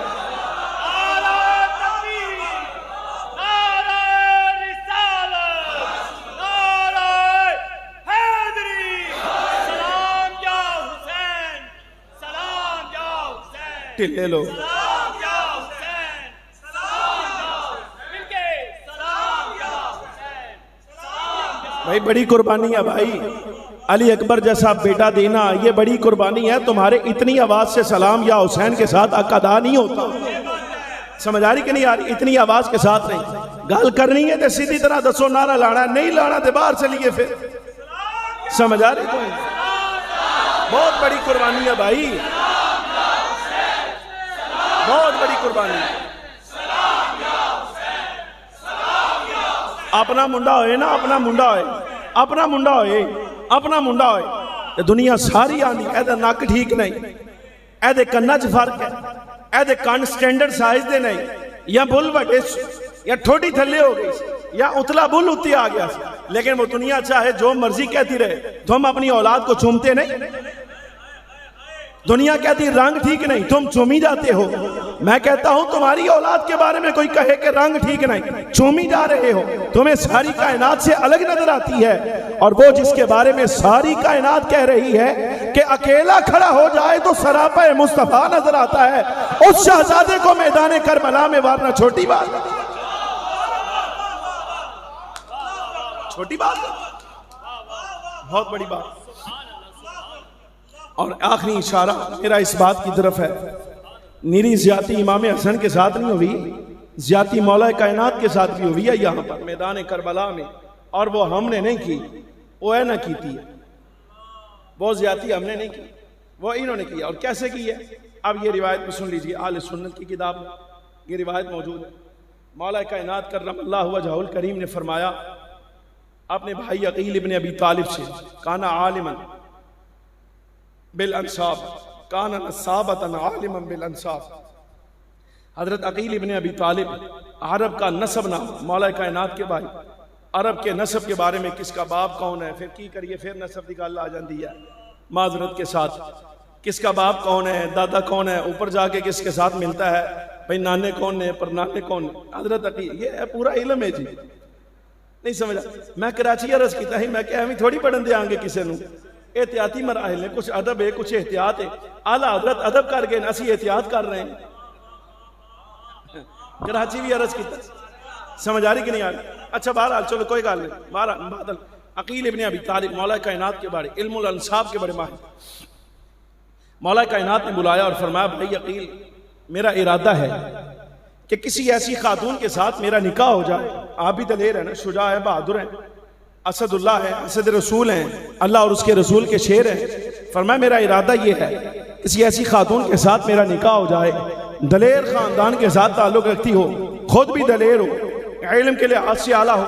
ले लो भाई, बड़ी कुर्बानी है भाई। अली अकबर जैसा बेटा देना ये बड़ी कुर्बानी है। तुम्हारे इतनी आवाज से सलाम या हुसैन के साथ अदा नहीं होता। समझ आ रही कि नहीं आ रही? इतनी आवाज के साथ नहीं, गाल करनी है तो सीधी तरह दसो, नारा लाना नहीं लाना तो बाहर चलिए। फिर समझ आ रही? बहुत बड़ी कुर्बानी है भाई, बहुत बड़ी कुर्बानी। अपना मुंडा होए ना, अपना मुंडा होए, अपना मुंडा होए, अपना मुंडा होए ते दुनिया सारी आंदी एदा नक ठीक नहीं, एदे कन्ना च फर्क है, एदे कन स्टैंडर्ड साइज दे नहीं, या बुल वड्डे या ठोडी थल्ले हो गई या उतला बुल उत्ते आ गया, लेकिन वो दुनिया चाहे जो मर्जी कहती रहे, तुम अपनी औलाद को चूमते नहीं। दुनिया कहती रंग ठीक नहीं, तुम चूमी जाते हो। मैं कहता हूं तुम्हारी औलाद के बारे में कोई कहे कि रंग ठीक नहीं, चूमी जा रहे हो। तुम्हें सारी कायनात से अलग नजर आती है, और वो जिसके बारे में सारी कायनात कह रही है कि अकेला खड़ा हो जाए तो सरापा मुस्तफा नजर आता है, उस शहजादे को मैदान करबला में मारना छोटी बात, छोटी बात, बहुत बड़ी बात। और आखिरी इशारा मेरा इस बात की तरफ है, नीरी ज्यादती इमाम हसन के साथ नहीं हुई, ज्यादती मौला कायनात के साथ भी हुई है यहाँ पर मैदान करबला में, और वो हमने नहीं की, वो है ना की थी, वो ज्यादती हमने नहीं की, वो इन्होंने की। और कैसे की है, अब ये रिवायत में सुन लीजिए, आले सुन्नत की किताब में ये रिवायत मौजूद है। मौला कायनात करमल्लाहु वजहुल करीम ने फरमाया अपने भाई अकील इब्न अबी तालिब से, काना आलिमन बिल अंसाब, काना नसाबतन आलिमन बिल अंसाब। हजरत अकील इब्न अबी तालिब अरब का नसब नाम, मौला कायनात के भाई, अरब के नसब के बारे में किसका बाप कौन है, फिर की करिए फिर नसब की गल आ जाती है माजरत के साथ, किसका बाप कौन है, दादा कौन है, ऊपर जाके किसके साथ मिलता है, भाई नाने कौन है, पर नाने कौन है। हजरत अकील, ये पूरा इलम है जी, नहीं समझा। मैं कराची अर्ज किया ही, मैं क्या थोड़ी पढ़न देंगे किसी को, एहतियाती मराहिल ने, कुछ अदब है कुछ एहतियात है। आला हजरत अदब कर गए, असी एहतियात कर रहे हैं। कराची भी अर्ज किया, समझ आ रही कि नहीं आ रही। अच्छा बहरहाल चलो कोई गल नहीं, बहरहाल अकील इब्न अबी तालिब मौला कायनात के बारे इल्मुल अंसाब के बड़े माहिर, मौला कायनात ने बुलाया और फरमाया भाई अकील, मेरा इरादा है कि किसी ऐसी खातून के साथ मेरा निकाह हो जाए। आप भी दलेर है ना, शुजा है, बहादुर है, असदुल्लाह है, असद रसूल हैं, अल्लाह और उसके रसूल के शेर हैं। फरमाया मेरा इरादा ये है किसी ऐसी खातून के साथ मेरा निकाह हो जाए, दलेर खानदान के साथ ताल्लुक रखती हो, खुद भी दलेर हो, इल्म के लिहाज से आला हो,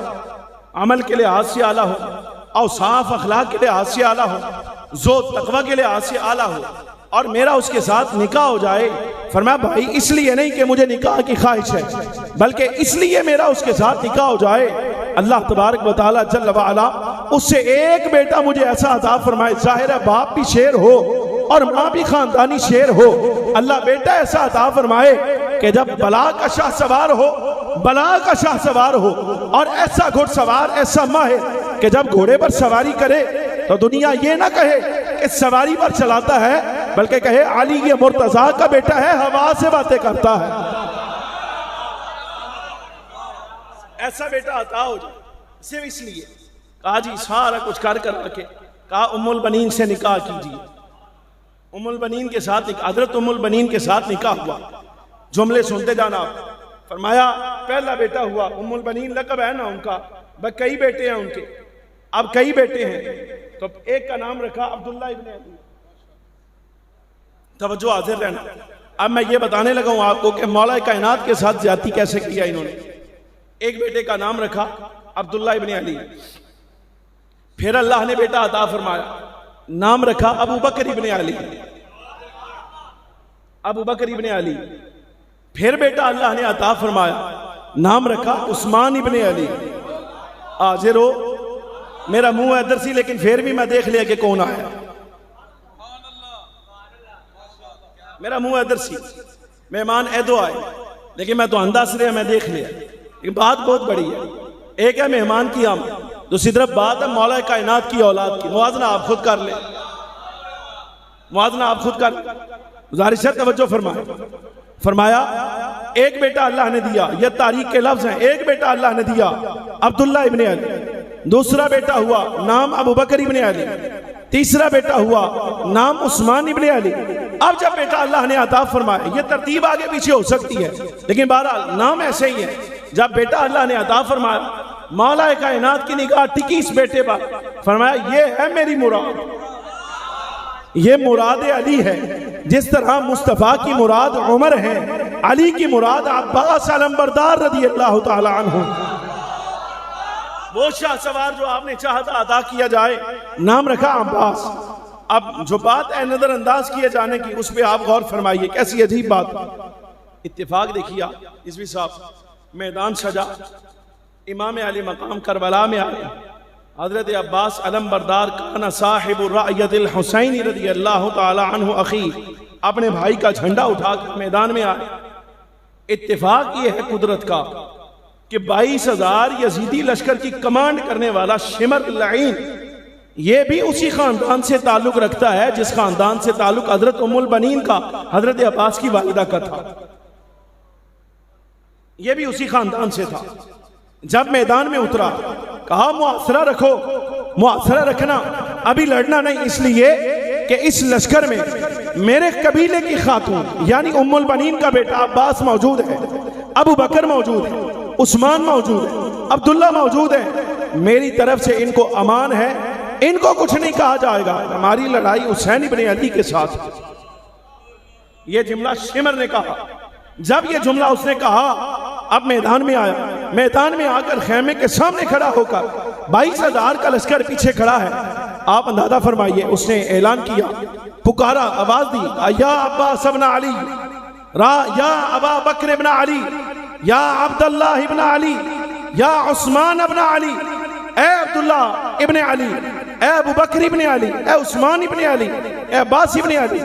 अमल के लिहाज से आला हो, और साफ अखलाक के लिहाज से आला हो, जो तकवा के लिहाज से आला हो, और मेरा उसके साथ निकाह हो जाए। फरमाया भाई इसलिए नहीं कि मुझे निकाह की ख्वाहिश है, बल्कि इसलिए मेरा उसके साथ निकाह हो जाए, अल्लाह तबारक व तआला जल्ल व अला उससे एक बेटा मुझे ऐसा अता फरमाए। जाहिर है बाप भी शेर हो और माँ भी खानदानी शेर हो, अल्लाह बेटा ऐसा अता फरमाए कि जब बला का शाह सवार हो, बला का शाह सवार हो, और ऐसा घुड़सवार, ऐसा माहिर कि जब घोड़े पर सवारी करे तो दुनिया ये ना कहे कि सवारी पर चलाता है, बल्कि कहे अली ये मुर्तजा का बेटा है, हवा से बातें करता है। ऐसा बेटा अता हो जाए। सिर्फ इसलिए कहा जी सारा कुछ कर के कहा उम्मुल बनीन से निकाह कीजिए। उम्मुल बनीन के साथ, हजरत उम्मुल बनीन के साथ निकाह हुआ। जुमले सुनते जाना आप। फरमाया पहला बेटा हुआ, उम्मुल बनीन लकब है ना उनका, कई बेटे हैं उनके, अब कई बेटे हैं, तो एक का नाम रखा अब्दुल्ला इब्न अली। तवज्जो हाजिर रहना। अब मैं ये बताने लगा हूं आपको कि मौला कायनात के साथ ज्यादती कैसे किया इन्होंने। एक बेटे का नाम रखा अब्दुल्ला इब्न अली, फिर अल्लाह ने बेटा अता फरमाया, नाम रखा अबू बकर इब्न अली, अबू बकर इब्न अली। फिर बेटा अल्लाह ने अता फरमाया, नाम रखा उस्मान इब्न अली। हाजिर हो, मेरा मुंह इधर सी लेकिन फिर भी मैं देख लिया कि कौन आया। मेरा मुंह इधर सी, मेहमान ऐदो आए, लेकिन मैं तो अंदाज रहा, मैं देख लिया। लेकिन बात बहुत बड़ी है। एक है मेहमान की आमद, दूसरी तरफ बात है मौला कायनात की औलाद की। मुआजना आप खुद कर ले, मुआजना आप खुद कर। गुजारिश है तवज्जो फरमाए। फरमाया एक बेटा अल्लाह ने दिया, यह तारीख के लफ्ज हैं, एक बेटा अल्लाह ने दिया अब्दुल्ला इब्न अली। दूसरा बेटा हुआ नाम अबू बकर इब्न अली। तीसरा बेटा हुआ नाम उस्मान इब्न अली। अब जब बेटा अल्लाह ने अता फरमाया, ये तरतीब आगे पीछे हो सकती है, लेकिन बहरहाल नाम ऐसे ही है। जब बेटा अल्लाह ने अता फरमाया, मौला कायनात की निगाह टिकी इस बेटे पर। फरमाया ये है मेरी मुराद, ये मुराद अली है। जिस तरह मुस्तफ़ा की मुराद उमर है, अली की मुराद अब्बास अलंबरदार रज़ी अल्लाह तआला अन्हु। वो शाह सवार जो आपने चाहा था अदा किया जाए, नाम रखा अब्बास। अब जो बात है नजरअंदाज किए जाने की, उस पर आप गौर फरमाइए, कैसी अजीब बात। इत्तेफाक देखिए रिजवी साहब, मैदान सजा, इमाम अली मकाम करबला में आए, हजरत अब्बास अलम बरदार काना साहिब रायतिल हुसैन रदियल्लाहु ताला अन्हु अखी, अपने भाई का झंडा उठाकर मैदान में आए। इत्तेफाक ये है कुदरत का कि 22,000 यजीदी लश्कर की कमांड करने वाला शिमर लाइन, ये भी उसी खानदान से ताल्लुक रखता है जिस खानदान से ताल्लुक हजरत उम्मुल बनीन का, हजरत अब्बास की वालिदा का था। ये भी उसी खानदान से था। जब मैदान में उतरा, कहा मुआसरा रखो, मुआसरा रखना, अभी लड़ना नहीं, इसलिए कि इस लश्कर में मेरे कबीले की खातून यानी उम्मुल बनीन का बेटा अब्बास मौजूद है, अबू बकर मौजूद है, उस्मान मौजूद है, अब्दुल्ला मौजूद है, मेरी तरफ से इनको अमान है, इनको कुछ नहीं कहा जाएगा, हमारी लड़ाई हुसैन इब्न अली के साथ। यह जुमला शिमर ने कहा। जब यह जुमला उसने कहा, अब मैदान में आया, मैदान में आकर खेमे के सामने खड़ा होकर 22,000 का लश्कर पीछे खड़ा है। आप अंदाजा फरमाइए, उसने ऐलान किया, पुकारा, आवाज दी, या अब्बास इब्न अली, या अबा बकर इब्न अली, या अब्दुल्लाह इब्न अली, या उस्मान इब्न अली, ए अब्दुल्ला इब्न अली, ए अबू बकर इब्न अली, ए उस्मान इब्न अली, ए अब्बास इब्न अली।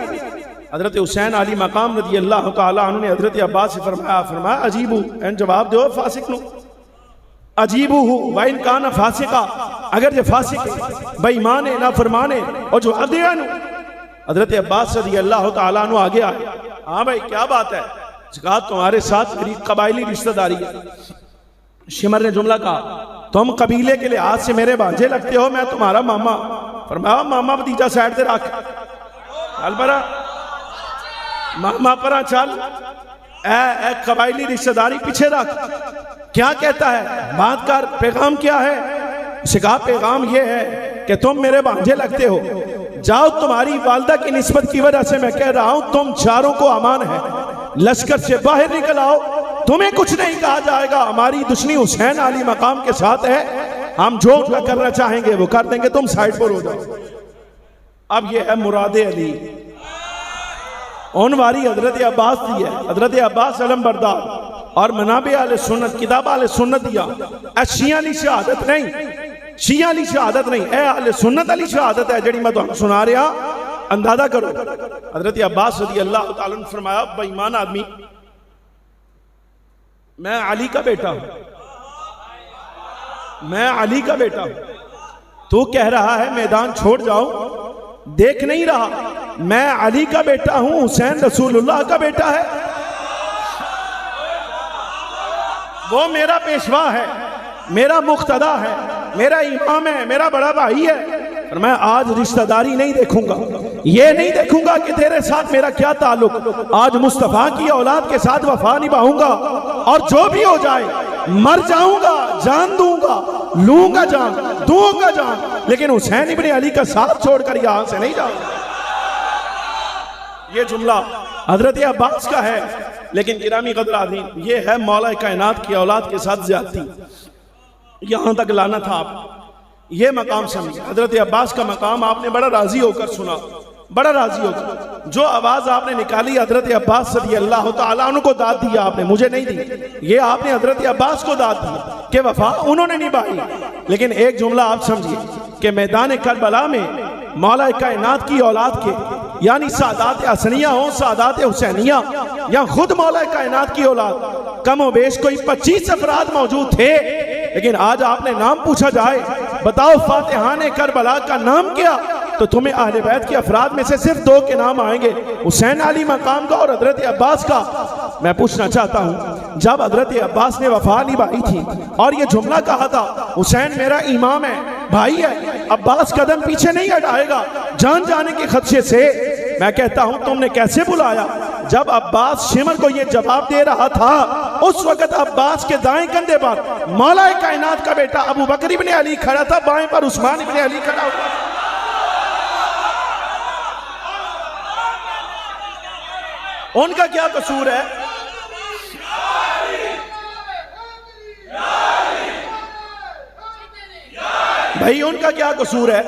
हजरत हुसैन अली मकाम रज़ी अल्लाह तआला अन्हु ने हजरत अब्बास से फरमाया अजीबू, एन जवाब दो फासिक नु, अजीबू हूँ वाइन काना फासिका, अगर जो फासिक बेईमान है, ना फरमाने, और जो अदियान। हजरत अब्बास रज़ी अल्लाह तआला अन्हु आगे आए, हाँ भाई क्या बात है, कहा तुम्हारे साथ मेरी कबायली रिश्तेदारी है। शिमर ने जुमला कहा, तुम कबीले के लिहाज से मेरे भांजे लगते हो, मैं तुम्हारा मामा। फरमाया मामा भतीजा साइड से रख, चल परा मामा परा चल, ए कबायली रिश्तेदारी पीछे रख। क्या कहता है, बात कर, पैगाम क्या है? उसे कहा पैगाम यह है कि तुम मेरे भांजे लगते हो, जाओ, तुम्हारी वालदा की निस्बत की वजह से मैं कह रहा हूं, तुम चारों को अमान है, लश्कर से बाहर निकल आओ, तुम्हें कुछ नहीं कहा जाएगा, हमारी दुश्मनी हुसैन अली मकाम के साथ है, हम जो करना चाहेंगे वो कर देंगे, तुम साइड पर हो जाओ। अब ये है मुरादे अली, उनवारी हजरत अब्बास दी है, हजरत अब्बास अलम बरदार और मनाबे आले सुन्नत, किताब आले सुन्नत दिया। शिया अली शहादत नहीं, शिया अली शहादत नहीं, ए आले सुन्नत अली शहादत है जेड़ी मैं तुहानू सुना रहा। अंदाजा करो, हजरत अब्बास रज़ी अल्लाह तआला ने फरमाया, बेईमान आदमी, मैं अली का बेटा हूं, मैं अली का बेटा हूं, तू कह रहा है मैदान छोड़ जाओ, देख नहीं रहा, मैं अली का बेटा हूं, हुसैन रसूलुल्लाह का बेटा है, वो मेरा पेशवा है, मेरा मुख्तदा है, मेरा इमाम है, मेरा बड़ा भाई है, और मैं आज रिश्तेदारी नहीं देखूंगा, ये नहीं देखूंगा कि तेरे साथ मेरा क्या ताल्लुक, आज मुस्तफा की औलाद के साथ वफा निभाऊंगा, और जो भी हो जाए मर जाऊंगा, जान दूंगा, लूंगा जान, दूंगा जान, लेकिन हुसैन इब्न अली का साथ छोड़कर यहां से नहीं जाऊंगा। ये जुमला हजरत अब्बास का है, लेकिन गिरामी कदर आदीन, ये है मौला कायनात की औलाद के साथ ज्यादती। यहां तक लाना था आप, ये मकाम समझिए। हजरत अब्बास का मकाम आपने बड़ा राजी होकर सुना, बड़ा राजी होकर जो आवाज आपने निकाली, हजरत अब्बास रज़ी अल्लाह तआला अन्हु को दाद दिया आपने, मुझे नहीं दी, ये आपने हजरत अब्बास को दाद दी कि वफा उन्होंने निभाई। लेकिन एक जुमला आप समझिए कि मैदान करबला में मौला कायनात की औलाद के यानी सादात हसनिया हो, सादात हुसैनिया, या खुद मौला कायनात की औलाद, कम बेश कोई 25 अफराद मौजूद थे, लेकिन आज आपने नाम पूछा जाए, बताओ फातिहाने करबला का नाम क्या, तो तुम्हें अहले बैत के अफराद में से सिर्फ 2 के नाम आएंगे, हुसैन अली मकाम का और हजरत अब्बास का। मैं पूछना चाहता हूं, जब हजरत अब्बास ने वफा निभाई थी और ये जुमला कहा था, हुसैन मेरा इमाम है, भाई है, अब्बास कदम पीछे नहीं हटाएगा जान जाने के खदशे से, मैं कहता हूं तुमने कैसे बुलाया? जब अब्बास शिमर को यह जवाब दे रहा था, उस वक्त अब्बास के दाएं कंधे पर मौला कायनात का बेटा अबू बकर इब्न अली खड़ा था, बाएं पर उस्मान इब्न अली खड़ा हुआ। उनका क्या कसूर है? भाई उनका क्या कसूर है?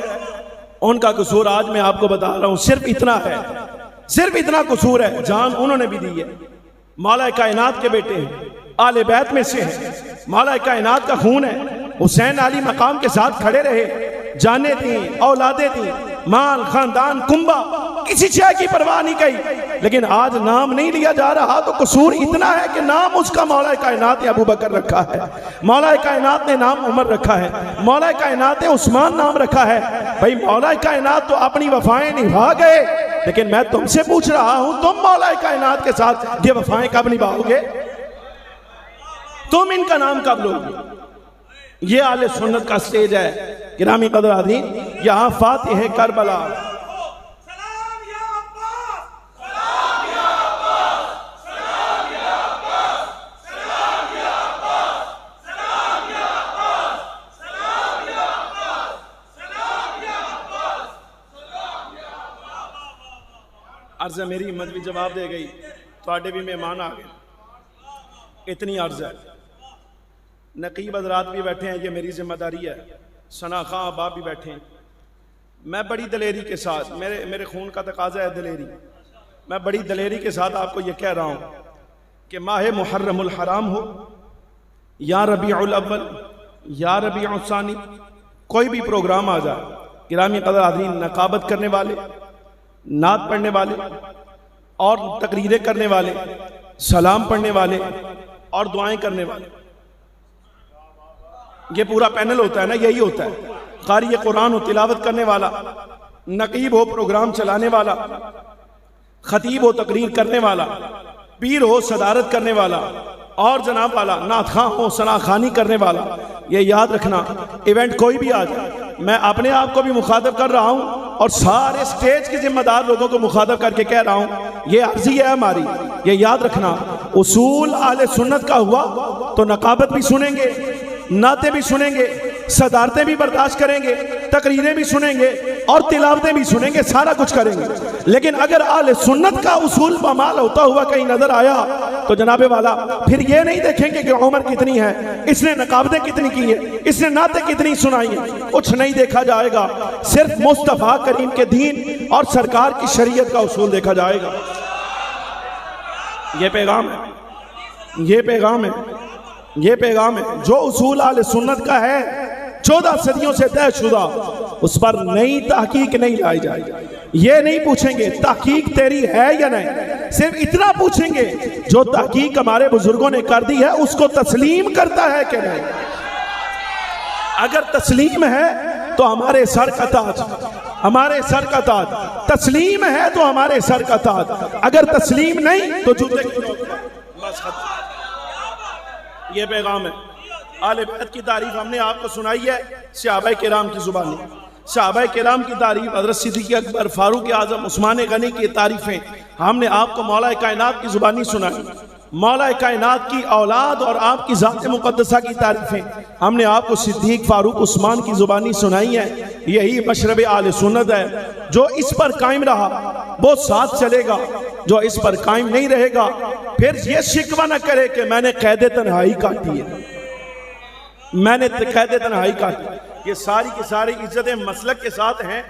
उनका कसूर आज मैं आपको बता रहा हूं, सिर्फ इतना है, सिर्फ इतना कसूर है, जान उन्होंने भी दी है, मौला कायनात के बेटे हैं, आले बैत में से हैं, मौला कायनात का खून है, हुसैन अली मकाम के साथ खड़े रहे, जाने दी, औलादे दी, माल खानदान कुंबा, किसी शय की परवाह नहीं की, लेकिन आज नाम नहीं लिया जा रहा। तो कसूर इतना है कि नाम उसका मौला कायनात ने अबू बकर रखा है, मौला कायनात ने नाम उमर रखा है, मौला कायनात ने उस्मान नाम रखा है। भाई मौला कायनात तो अपनी वफाएं निभा गए, लेकिन मैं तुमसे पूछ रहा हूं, तुम मौला कायनात के साथ ये वफाएं कब निभाओगे? तुम इनका नाम कब लोगे? ये आले सुन्नत का स्टेज है। गिरामी कदर आदीन, यहाँ फातिह करबला, अर्ज है मेरी हिम्मत भी जवाब दे गई, थोड़े भी मेहमान आ गए, इतनी अर्ज है। नकीब हजरात भी बैठे हैं, ये मेरी जिम्मेदारी है, सना खां अहबाब भी बैठे हैं। मैं बड़ी दलेरी के साथ, मेरे खून का तकाजा है दलेरी, मैं बड़ी दलेरी के साथ आपको ये कह रहा हूँ कि माह मुहर्रमुल हराम हो या रबीउल अव्वल या रबीउल सानी, कोई भी प्रोग्राम आ जाए, गिरामी कदर आदरीन, नकाबत करने वाले, नात पढ़ने वाले और तकरीरें करने वाले, सलाम पढ़ने वाले और दुआएं करने वाले, ये पूरा पैनल होता है ना, यही होता है। कारी कुरान हो, तिलावत करने वाला, नकीब हो, प्रोग्राम चलाने वाला, खतीब हो, तकरीर करने वाला, पीर हो, सदारत करने वाला, और जनाब वाला नात खां हो, सना खानी करने वाला। ये याद रखना, इवेंट कोई भी आ जाए, मैं अपने आप को भी मुखातब कर रहा हूं और सारे स्टेज के जिम्मेदार लोगों को मुखातब करके कह रहा हूं, ये अर्जी है हमारी, ये याद रखना। उसूल आले सुन्नत का हुआ तो नकाबत भी सुनेंगे, नाते भी सुनेंगे, सदारतें भी बर्दाश्त करेंगे, तकरीरें भी सुनेंगे और तिलावतें भी सुनेंगे, सारा कुछ करेंगे। लेकिन अगर आले सुन्नत का उसूल बमाल होता हुआ कहीं नजर आया तो जनाबे वाला फिर ये नहीं देखेंगे कि उम्र कितनी है, इसने नकाबतें कितनी की है, इसने नाते कितनी सुनाई है, कुछ नहीं देखा जाएगा। सिर्फ मुस्तफा करीम के दीन और सरकार की शरीयत का उसूल देखा जाएगा। ये पैगाम है, ये पैगाम है, ये पैगाम है। जो उसूल आले सुन्नत का है 14 सदियों से तयशुदा, उस पर नई तहकीक नहीं लाई जाएगी। ये नहीं पूछेंगे तहकीक तेरी है या नहीं, सिर्फ इतना पूछेंगे जो तहकीक हमारे बुजुर्गों ने कर दी है उसको तस्लीम करता है कि नहीं। अगर तस्लीम है तो हमारे सर का ताज, हमारे सर का ताज, तस्लीम है तो हमारे सर का ताज, अगर तस्लीम नहीं तो जूते की नोक पर। बस खत्म। ये पैगाम है। आले बैत की तारीफ हमने आपको सुनाई है सहाबाए किराम की जुबानी, सहाबाए किराम की तारीफ, हज़रत सिद्दीक़ अकबर, फारूक आज़म, उस्मान गनी की तारीफें हमने आपको मौला कायनात की जुबानी सुनाई, मौला कायनात की औलाद और आपकी ज़ात मुक़द्दसा की तारीफें हमने आपको सिद्दीक़, फारूक, उस्मान की जुबानी सुनाई है। यही मशरब आले सुन्नत है। जो इस पर कायम रहा वो साथ चलेगा, जो इस पर कायम नहीं रहेगा फिर ये शिकवा न करे कि मैंने कैद तन्हाई काटी है, मैंने कैद तन्हाई काटी। ये सारी की सारी इज्जतें मसलक के साथ हैं,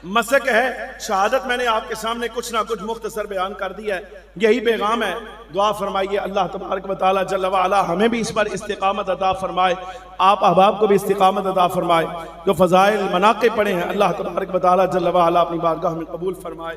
मसक है शहादत। मैंने आपके सामने कुछ ना कुछ मुख्तसर बयान कर दिया है, यही पैगाम है। दुआ फरमाइए अल्लाह तबारक व तआला जल्ल व अला हमें भी इस पर इस्तिकामत अता फरमाए, आप अहबाब को भी इस्तिकामत अता फरमाए। जो फ़ज़ाइल मनाक़िब पड़े हैं अल्लाह तबारक व तआला जल्ल व अला अपनी बारगाह में कबूल फरमाए।